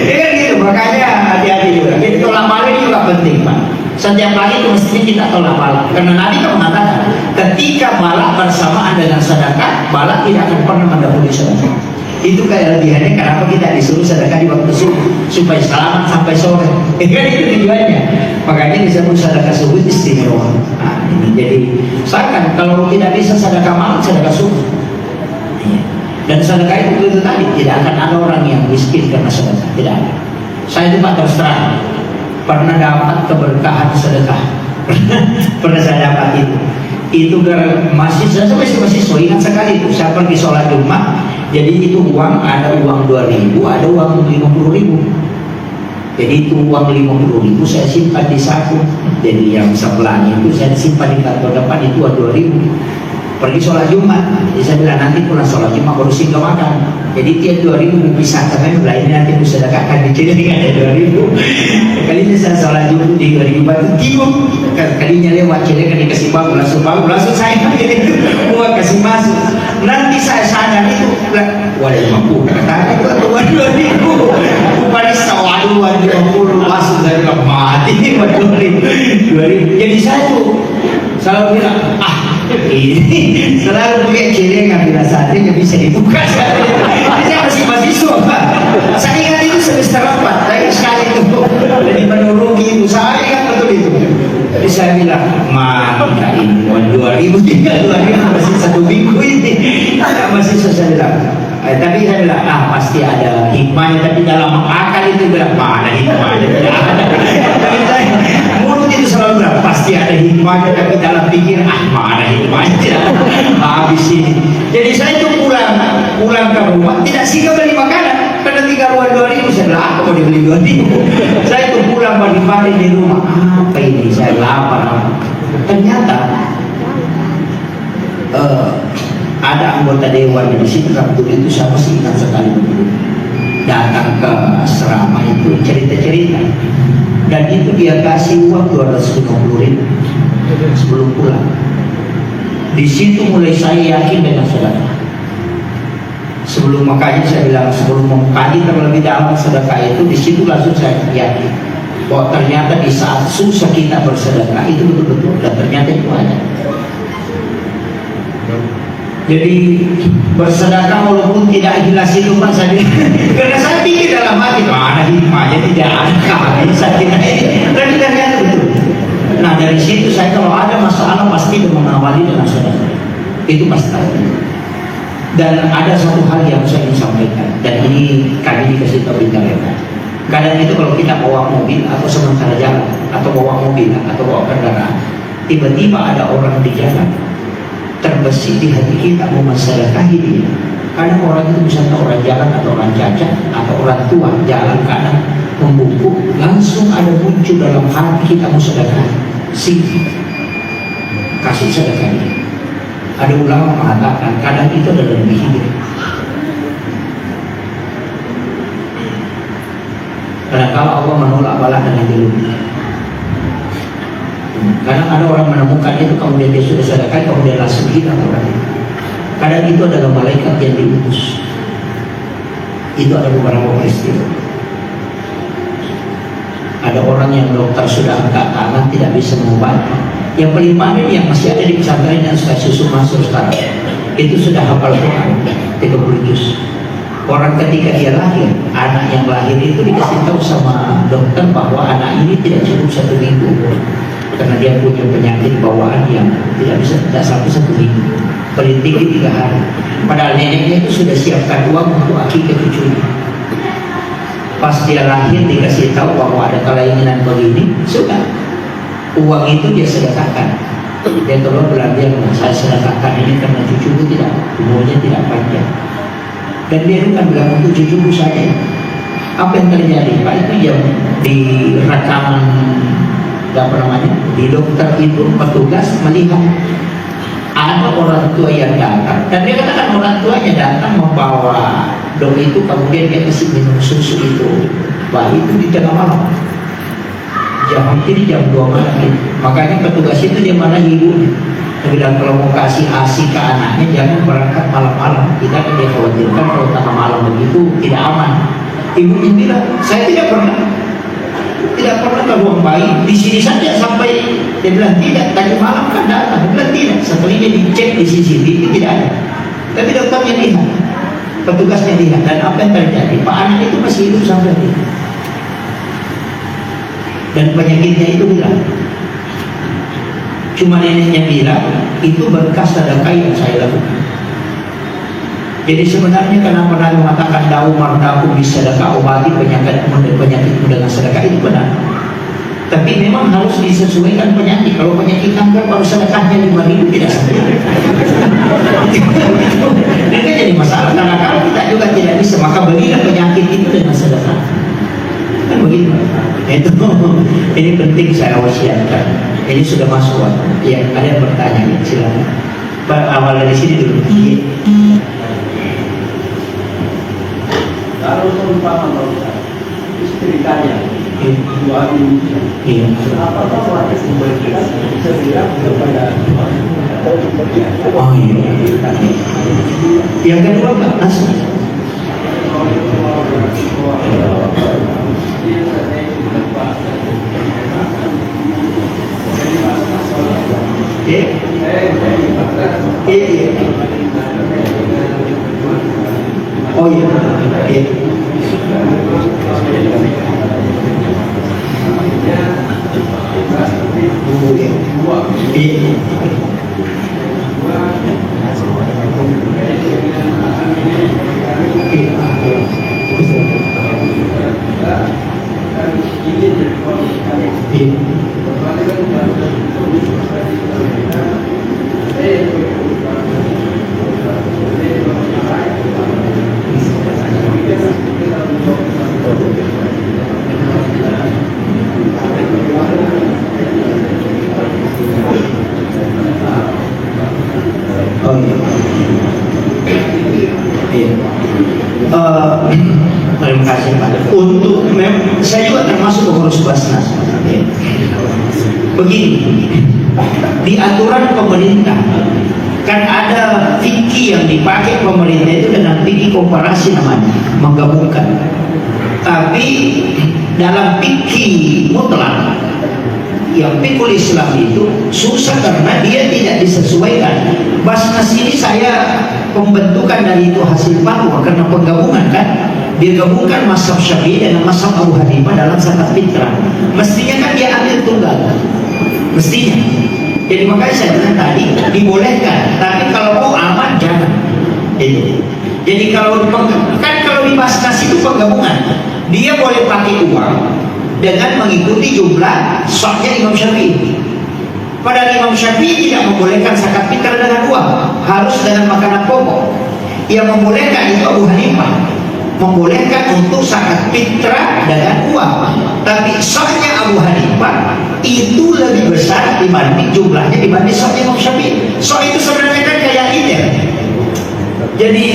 Ya kan gitu. Makanya hati-hati juga. Jadi tolak bala ini juga penting Pak. Setiap pagi itu mestinya kita tolak bala. Karena Nabi kan mengatakan, ketika bala bersamaan dengan sedekah, bala tidak akan pernah mendahului sedekah. Itu kayak lebihannya kenapa kita disuruh sedekah di waktu subuh, supaya selamat sampai sore. Kan itu tujuannya. Makanya disebut sedekah subuh istimewa. Nah, ini jadi misalkan kalau tidak bisa sedekah malam, sedekah subuh. Dan sedekah itu tadi tidak akan ada orang yang miskin karena sedekah, tidak ada. Saya itu Pak terus terang pernah dapat keberkahan sedekah. Pernah saya dapat itu masih saya masih ingat sekali itu. Saya pergi sholat Jumat, jadi itu uang, ada uang 2.000, ada uang 50.000. Jadi itu uang 50.000 saya simpan di saku. Jadi yang sebelahnya itu saya simpan di kantor depan, itu uang 2.000. Pergi sholat Jumat, jadi saya bilang nanti pulang sholat Jumat baru singgah makan. Jadi tiap 2.000 dipisahkan, memang ini nanti bisa sedekahkan di sini ada 2.000. Kalinya saya sholat Jumat di 2.000 itu bingung. Kalinya lewat cile kan dikasih bangun langsung saya itu uang kasih masuk. Nanti saya sadar itu waduh 50 katanya itu atau 2.000. Paris tahu 2.50 masuk dari mati 2.000. Jadi saya tuh selalu bilang ini selalu punya ciri yang ngambil saatnya nggak bisa dibuka. Saya masih mahasiswa Pak. Saya ingat itu semester 4 saya sekali itu jadi menurungi itu, saya ingat betul itu. Jadi saya bilang mana ini 2.000 tinggal 2.000 masih 1 minggu ini masih saya bilang. Tapi saya bilang pasti ada hikmahnya, tapi dalam akal itu bilang mana hikmahnya, tidak ada. Tapi saya mulut itu selalu bilang pasti ada hikmahnya, tapi dalam pikir mana hikmahnya, habis ini. Jadi saya itu pulang ke rumah tidak singgah beli makanan karena tinggal uang 2.000. Saya bilang aku mau dibeli 2.000. Saya itu pulang pagi-pagi di rumah, apa ini, saya lapar. Ternyata ada anggota dewan di situ waktu itu, saya masih ingat sekali datang ke asrama itu cerita-cerita, dan itu dia kasih uang 250.000 sebelum pulang. Di situ mulai saya yakin dengan sedekah. Sebelum, makanya saya bilang sebelum mengkaji terlebih dalam sedekah itu, di situ langsung saya yakin bahwa ternyata di saat susah kita bersedekah itu betul-betul, dan ternyata itu ada. Jadi bersedekah walaupun tidak jelas itu Pak saya. Karena saya pikir dalam hati mana hikmahnya, tidak ada kehabisan kita ini. Dan kita lihat betul. Nah dari situ saya kalau ada masalah pasti mengawali dengan sedekah. Itu pasti. Dan ada satu hal yang saya ingin sampaikan, dan ini kami dikasih tahu di mereka. Kadang itu kalau kita bawa mobil atau sementara jalan, atau bawa mobil atau bawa kendaraan, tiba-tiba ada orang di jalan terbesit di hati kita mau mensedekahi dia. Kadang orang itu misalnya orang jalan atau orang cacat atau orang tua jalan kanan membungkuk, langsung ada muncul dalam hati kita mau sedekah, kasih sedekah dia. Ada ulama mengatakan kadang itu adalah lebih hidup. Karena kalau Allah menolak bala dengan dilumnya. Kadang ada orang menemukan itu kemudian dia sudah sedekah kemudian langsung hilang orang itu. Kadang itu adalah malaikat yang diutus. Itu ada beberapa peristiwa. Ada orang yang dokter sudah angkat tangan tidak bisa mengobati. Yang paling paling yang masih ada di pesantren yang sudah susu masuk sekarang itu sudah hafal Quran 30 juz. Orang ketika dia lahir, anak yang lahir itu dikasih tahu sama dokter bahwa anak ini tidak cukup 1 minggu karena dia punya penyakit bawaan yang tidak sampai 1 minggu, paling tinggi 3 hari. Padahal neneknya itu sudah siapkan uang untuk akikah cucunya. Pas dia lahir dikasih tahu bahwa ada kelainan begini, sudah uang itu dia sedekahkan. Dia tolong belanja, saya sedekahkan ini karena cucuku tidak umurnya tidak panjang. Dan dia bukan bilang untuk cucuku saja. Apa yang terjadi? Pak itu yang di rekaman di dokter itu petugas melihat ada orang tua yang datang dan dia katakan orang tuanya datang membawa dong itu kemudian dia kasih minum susu itu bayi itu di tengah malam hampir jam 2 malam gitu. Makanya petugas itu dia mana ibunya dia bilang kalau mau kasih ASI ke anaknya jangan berangkat malam-malam, kita kan dia khawatirkan kalau tengah malam begitu tidak aman. Ibunya bilang saya tidak pernah buang bayi di sini saja sampai, dia bilang tidak, tadi malam kan datang, dia bilang tidak, setelahnya dicek di CCTV tidak ada, tapi dokternya lihat, petugasnya lihat, dan apa yang terjadi? Pak anak itu masih hidup sampai ini, dan penyakitnya itu bilang, cuma neneknya bilang itu berkas sedekah yang saya lakukan. Jadi sebenarnya kenapa Nabi mengatakan dawu mardaku bisa sedekah obati penyakitmu dengan sedekah itu benar. Tapi memang harus disesuaikan penyakit. Kalau penyakit kanker baru sedekahnya 5.000 tidak sampai. Ini kan jadi masalah karena kalau kita juga tidak bisa maka belilah penyakit itu dengan sedekah. Kan begitu. Itu ini penting saya wasiatkan. Ini sudah masuk waktu. Ya, ada yang bertanya ya, silakan. Awal dari sini dulu. Kalau seumpama istri kaya, suami apakah warga sebaiknya sebilang kepada oh iya. Yang kedua Pak Nasr. Oh iya. Terima kasih Pak. Untuk saya juga termasuk pengurus Basnas. Begini, di aturan pemerintah kan ada fikih yang dipakai pemerintah itu dengan fikih komparasi namanya, menggabungkan. Tapi dalam fikih mutlak yang pikul Islam itu susah karena dia tidak disesuaikan. Basnas ini saya pembentukan dari itu hasil fatwa karena penggabungan kan, dia gabungkan mazhab Syafi'i dengan mazhab Abu Hanifah dalam zakat fitrah. Mestinya kan dia ambil tunggal, mestinya. Jadi makanya saya bilang tadi dibolehkan, tapi kalau mau aman jangan. Itu. Jadi kalau di basnas itu penggabungan, dia boleh pakai uang dengan mengikuti jumlah sahnya Imam Syafi'i. Padahal Imam Syafi'i tidak membolehkan zakat fitrah dengan uang, harus dengan makanan pokok. Yang membolehkan itu Abu Hanifah, membolehkan untuk zakat fitrah dengan uang. Tapi sahnya Abu Hanifah itu lebih besar dibanding jumlahnya dibanding sahnya Imam Syafi'i. Sah itu sebenarnya kan kayak liter. Jadi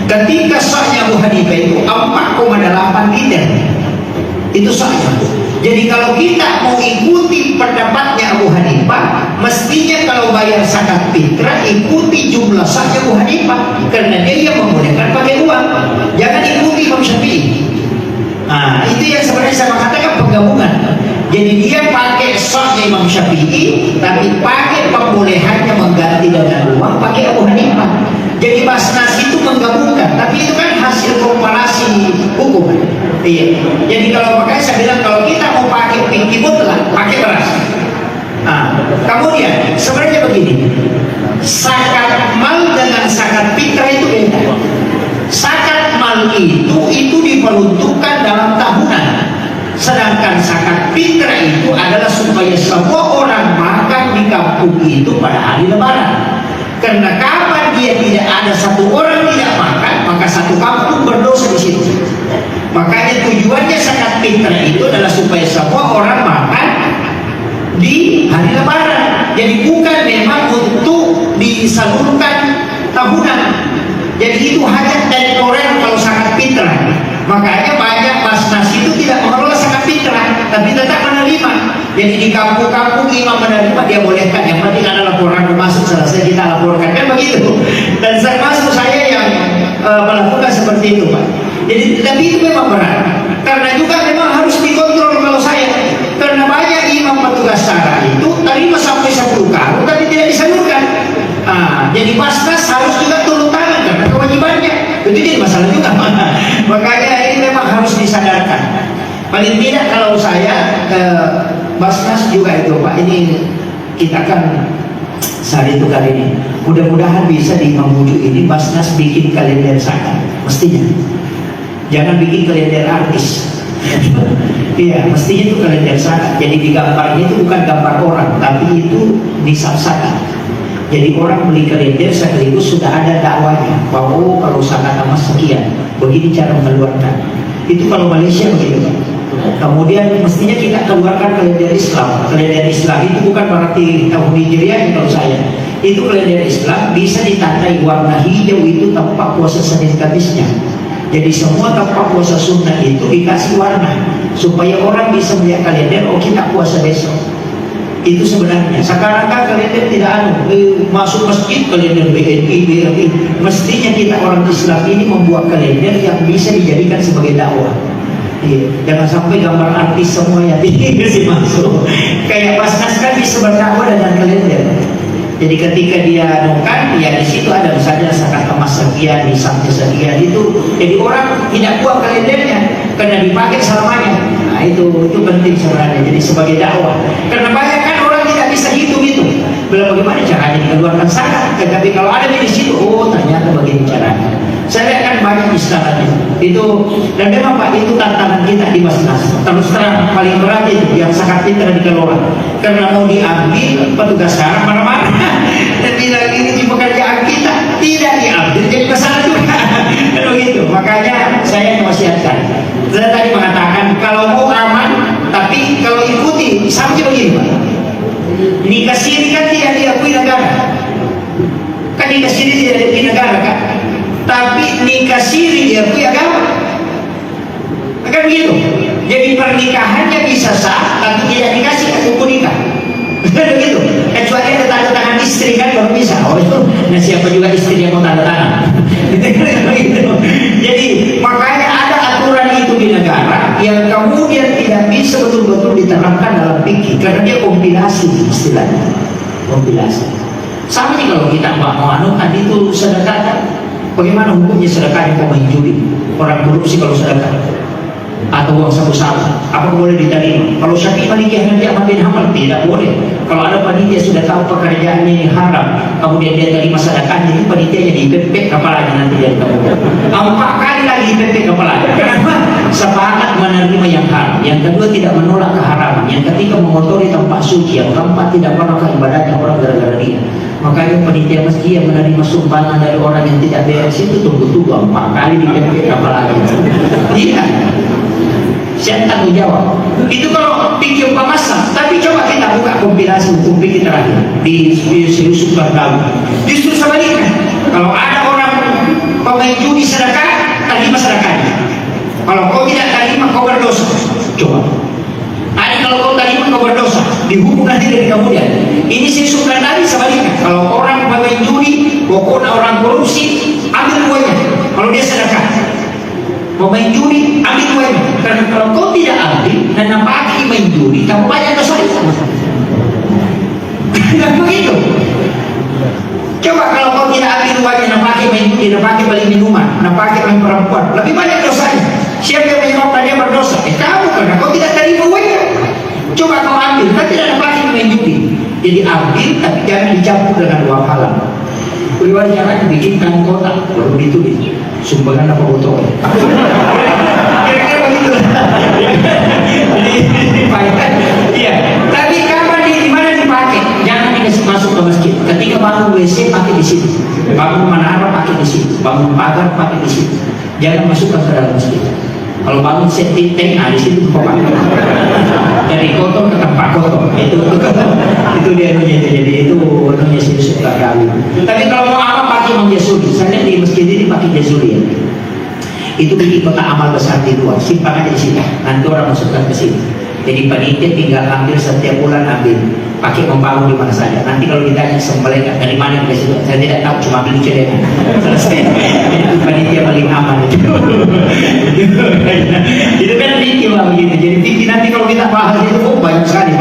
ketika sahnya Abu Hanifah itu 4,8 liter, itu sahnya. Jadi kalau kita mau ikuti pendapatnya Abu Hanifah, mestinya kalau bayar zakat fitrah ikuti jumlah sahnya Abu Hanifah, karena dia yang membolehkan pakai uang. Jangan ikuti Imam Syafi'i. Nah, itu yang sebenarnya saya katakan penggabungan. Jadi dia pakai sahnya Imam Syafi'i, tapi pakai pembolehannya mengganti dengan uang pakai Abu Hanifah. Jadi basnas itu menggabungkan, tapi itu kan hasil komparasi hukum. Iya. Jadi kalau makanya saya bilang kalau kita mau pakai fikih mutlak, pakai beras. Nah, kemudian sebenarnya begini, zakat mal dengan zakat fitrah itu beda. Zakat mal itu diperuntukkan dalam tahunan, sedangkan zakat fitrah itu adalah supaya semua orang makan di kampung itu pada hari Lebaran. Karena kapan dia tidak ada satu orang tidak makan, maka satu kampung berdosa di situ. Makanya tujuannya zakat fitrah itu adalah supaya semua orang makan di hari Lebaran. Jadi bukan memang untuk disalurkan tahunan. Jadi itu hajat dan koren kalau zakat fitrah. Makanya banyak basnas itu tidak mengelola zakat fitrah, tapi tetap menerima. Jadi di kampung-kampung imam menerima, dia bolehkan. Yang penting ada laporan masuk, selesai kita laporkan, kan begitu. Dan termasuk saya yang melakukan seperti itu, Pak. Jadi tapi itu memang berat, karena juga memang harus dikontrol kalau saya. Karena banyak imam petugas SARA itu terima sampai 10 karung tapi tidak disalurkan. Jadi basnas harus juga turun tangan karena kewajibannya. Itu jadi masalah juga. Makanya ini memang harus disadarkan. Paling tidak kalau saya basnas juga itu, Pak, ini kita kan saat itu kali ini mudah-mudahan bisa di Mamuju ini basnas bikin kalender zakat, mestinya jangan bikin kalender artis. Iya, mestinya itu kalender zakat. Jadi di gambarnya itu bukan gambar orang, tapi itu nisab zakat. Jadi orang beli kalender sekaligus sudah ada dakwanya bahwa kalau zakat emas sekian, begini cara mengeluarkan. Itu kalau Malaysia begitu, Pak. Kemudian mestinya kita keluarkan kalender Islam. Kalender Islam itu bukan berarti tahun Hijriah kalau saya. Itu kalender Islam bisa ditandai warna hijau itu tempat puasa Senin Kamisnya. Jadi semua tempat puasa sunnah itu dikasih warna supaya orang bisa melihat kalender, oh kita puasa besok. Itu sebenarnya. Sekarang kan kalender tidak masuk masjid kalender BNI, BRI. Mestinya kita orang Islam ini membuat kalender yang bisa dijadikan sebagai dakwah. Iya, jangan sampai gambar artis semua ya sih masuk. Kayak basnas kan bisa berdakwah dengan kalender. Jadi ketika dia nukan, ya di situ ada misalnya zakat emas sekian, nisabnya sekian itu. Jadi orang tidak buat kalendernya karena dipakai selamanya. Nah itu penting sebenarnya. Jadi sebagai dakwah. Karena banyak kan orang tidak bisa hitung itu. Belum bagaimana caranya dikeluarkan zakat. Tetapi kalau ada di situ, oh ternyata begini caranya. Saya lihat kan banyak istilahnya itu, dan memang Pak itu tantangan kita di basnas. Terus terang paling berat itu yang zakat fitrah dikelola, karena mau diambil petugas SARA mana-mana dan bilang ini di pekerjaan kita tidak diambil, jadi masalah juga. Kan begitu. Makanya saya mewasiatkan. Saya tadi mengatakan kalau mau aman, tapi kalau ikuti sampai begini, Pak. Nikah siri kan tidak diakui negara. Kan nikah siri tidak diakui negara kan? Tapi nikah siri diakui agama. Kan begitu. Jadi pernikahannya bisa sah, tapi tidak dikasih buku nikah. Kan begitu. Kecuali ada tanda tangan istri kan baru bisa. Oh itu, nah siapa juga istri yang mau tanda tangan. Jadi makanya ada aturan itu di negara yang kemudian tidak bisa betul-betul diterapkan dalam fikih. karena dia kompilasi istilahnya, kompilasi. Sama nih kalau kita mau anukan itu sedekah, bagaimana hukumnya sedekah yang pemain judi, orang korupsi kalau sedekah atau uang sabu-sabu, apa boleh diterima? Kalau Syafi'i Maliki Hanafi Ahmad bin Hanbal tidak boleh. Kalau ada panitia sudah tahu pekerjaannya yang haram, kemudian dia terima sedekahnya, itu panitianya dipepek kepalanya nanti dia tahu. 4 kali lagi dipepek kepalanya. Kenapa? Sepakat menerima yang haram. Yang kedua tidak menolak keharaman. Yang ketiga mengotori tempat suci. Yang keempat tidak pernah ibadahnya orang gara-gara dia. Makanya panitia masjid yang menerima sumbangan dari orang yang tidak beres itu tunggu-tunggu 4 kali dipepek kepalanya. Iya. Saya tanggung jawab. Itu kalau pikir pemasak. Tapi coba kita buka kompilasi hukum fikih terakhir di Yusuf Kardawi. Justru sebaliknya. Kalau ada orang pemain judi sedekah, terima sedekahnya. Kalau kau tidak terima, kau berdosa. Coba. Ada kalau kau terima, kau berdosa. Dihukum nanti dari kemudian. Ini Yusuf Kardawi sebaliknya. Kalau orang pemain judi, pokoknya orang korupsi, ambil uangnya. Kalau dia sedekah. Pemain judi, ambil uangnya. Karena kalau kau tidak ambil dan nampaknya main judi, kamu banyak dosa. Dan begitu. Coba kalau kau tidak ambil uangnya, nampaknya main judi, nampaknya beli minuman, nampaknya main perempuan, lebih banyak dosanya. Siapa yang menyebabkan dia berdosa? Kamu, karena kau tidak terima uangnya. Coba kau ambil, kan tidak nampaknya main judi. Jadi ambil, tapi jangan dicampur dengan uang halal. Bagaimana caranya bikinkan kotak baru ditulis sumbangan apa botol? Kira-kira begitu. Iya. Tapi kapan di mana dipakai? Jangan dikasih masuk ke masjid. Ketika bangun WC pakai di situ, bangun menara pakai di situ, bangun pagar pakai di situ. Jangan masukkan ke dalam masjid. Kalau bangun septic tank, di situ pakai. Dari kotor ke tempat kotor, itu dia namanya. Jadi itu namanya suka kali. Tapi kalau mau apa pakai Imam Jazuli. Saya lihat di masjid ini pakai Jazuli ya. Itu bikin kotak amal besar di luar, simpan aja di sini. Nanti orang masukkan ke sini. Jadi panitia tinggal ambil setiap bulan ambil, pakai membangun di mana saja. Nanti kalau ditanya sembelih dari mana ke situ, saya tidak tahu, cuma ambil celengan. Selesai. Itu panitia paling aman itu. Itu kan fikih begitu. Jadi fikih nanti kalau kita bahas itu banyak sekali.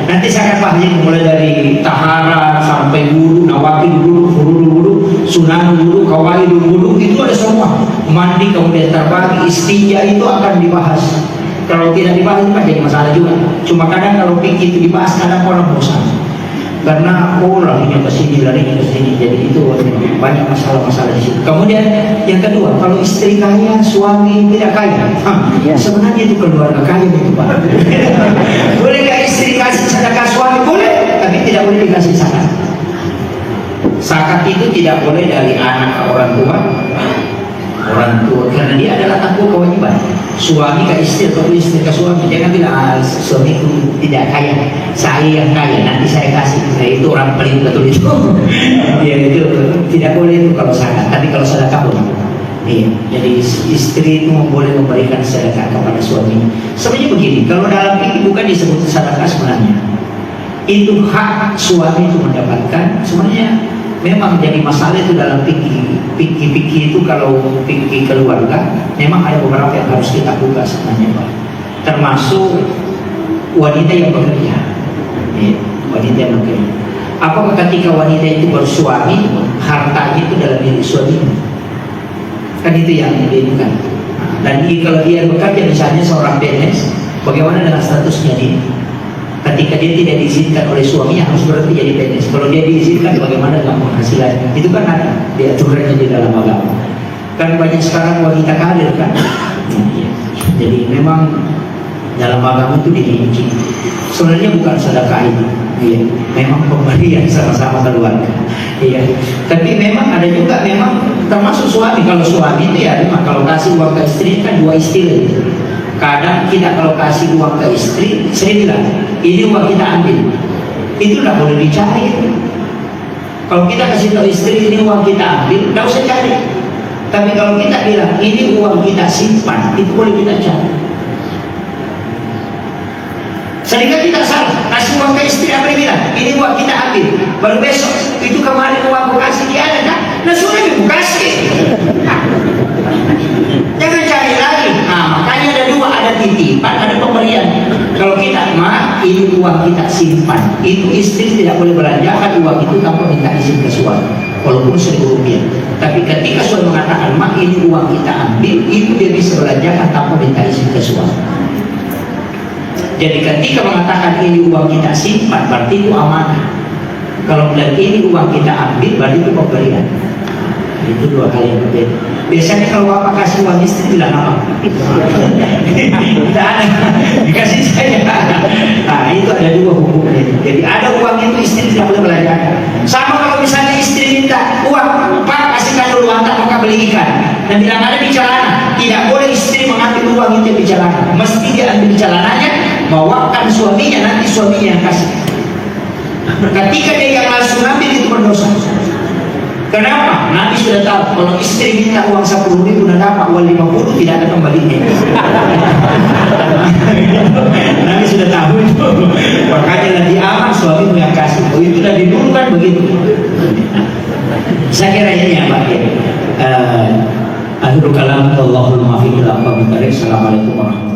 Nanti saya akan bahas itu mulai dari tahara sampai wudu, nawakil wudu, furudul wudu, sunan wudu, kawaidul wudu, itu ada semua. Mandi kemudian terbagi, istinja itu akan dibahas. Kalau tidak dibahas itu kan jadi masalah juga. Cuma kadang kalau fikih itu dibahas, kadang orang bosan. Karena larinya ke sini, larinya ke sini. Jadi itu banyak masalah-masalah di situ. Kemudian yang kedua, kalau istri kaya, suami tidak kaya, sebenarnya itu keluarga kaya itu Pak. Boleh nggak istri kasih sedekah suami? Boleh, tapi tidak boleh dikasih zakat. Zakat itu tidak boleh dari anak ke orang tua, karena dia adalah tanggung kewajiban. Suami ke istri atau istri ke suami, jangan bilang suami itu tidak kaya, saya yang kaya, nanti saya kasih. Nah itu orang paling betul itu. Ya itu tidak boleh itu kalau zakat, tapi kalau sedekah boleh. Iya, jadi istri itu boleh memberikan sedekah kepada suami. Sebenarnya begini, kalau dalam fikih bukan disebut sedekah sebenarnya. Itu hak suami itu mendapatkan. Sebenarnya memang jadi masalah itu dalam fikih itu. Kalau fikih keluarga memang ada beberapa yang harus kita buka sebenarnya Pak. Termasuk wanita yang bekerja. Wanita yang bekerja. Apakah ketika wanita itu bersuami, hartanya itu dalam milik suaminya? Kan itu yang diinginkan. Dan kalau dia bekerja misalnya seorang PNS, bagaimana dengan statusnya dia? Ketika dia tidak diizinkan oleh suaminya, harus berarti jadi PNS. Kalau dia diizinkan, bagaimana dengan penghasilannya? Itu kan ada diaturnya di dalam agama. Kan banyak sekarang wanita karir kan. Jadi memang dalam agama itu dirinci. Sebenarnya bukan sedekah ini. Iya, memang pemberian sama-sama keluarga. Iya. Tapi memang ada juga memang termasuk suami. Kalau suami itu ya memang kalau kasih uang ke istri kan 2 istilah itu. Kadang kita kalau kasih uang ke istri, sering bilang, ini uang kita ambil. Itu tidak boleh dicari. Kalau kita kasih tahu istri, ini uang kita ambil, tidak usah cari. Tapi kalau kita bilang, ini uang kita simpan, itu boleh kita cari. Sehingga tidak salah, kasih uang ke istri, apa dia bilang? Ini uang kita ambil, baru besok, itu kemarin uang kasih dia ada kan? Nah sudah ibu kasih. Jangan cari lagi. Nah makanya ada 2, ada titipan, ada pemberian. Kalau kita ini uang kita simpan. Itu istri tidak boleh belanjakan uang itu tanpa minta izin ke suami, walaupun 1.000 rupiah. Tapi ketika suami mengatakan, mak ini uang kita ambil, itu dia bisa belanjakan tanpa minta izin ke suami. Jadi ketika mengatakan ini uang kita simpan, berarti itu amanah. Kalau bilang ini uang kita ambil, berarti itu pemberian. Itu dua hal yang berbeda. Biasanya kalau bapak kasih uang istri tidak apa? Tidak ada, dikasih saya. Nah itu ada dua hukumnya. Jadi ada uang itu istri tidak boleh belanjakan. Sama kalau misalnya istri minta uang, pak kasihkan dulu antar maka beli ikan. Dan bilang ada di celana, tidak boleh istri mengambil uang itu di celana. Mesti dia ambil di celananya, bawakan suaminya, nanti suaminya yang kasih. Ketika dia yang langsung ambil itu berdosa. Kenapa? Nabi sudah tahu kalau istri minta uang 10.000 dan dapat uang 50 tidak ada kembalinya. Nabi sudah tahu itu. Makanya lebih aman suamimu yang kasih. Oh itu sudah dulu kan begitu. Saya kira ini ya Pak. Akhirul kalam, Allahul muwaffiq ila aqwamit thoriq. Assalamualaikum warahmatullahi wabarakatuh.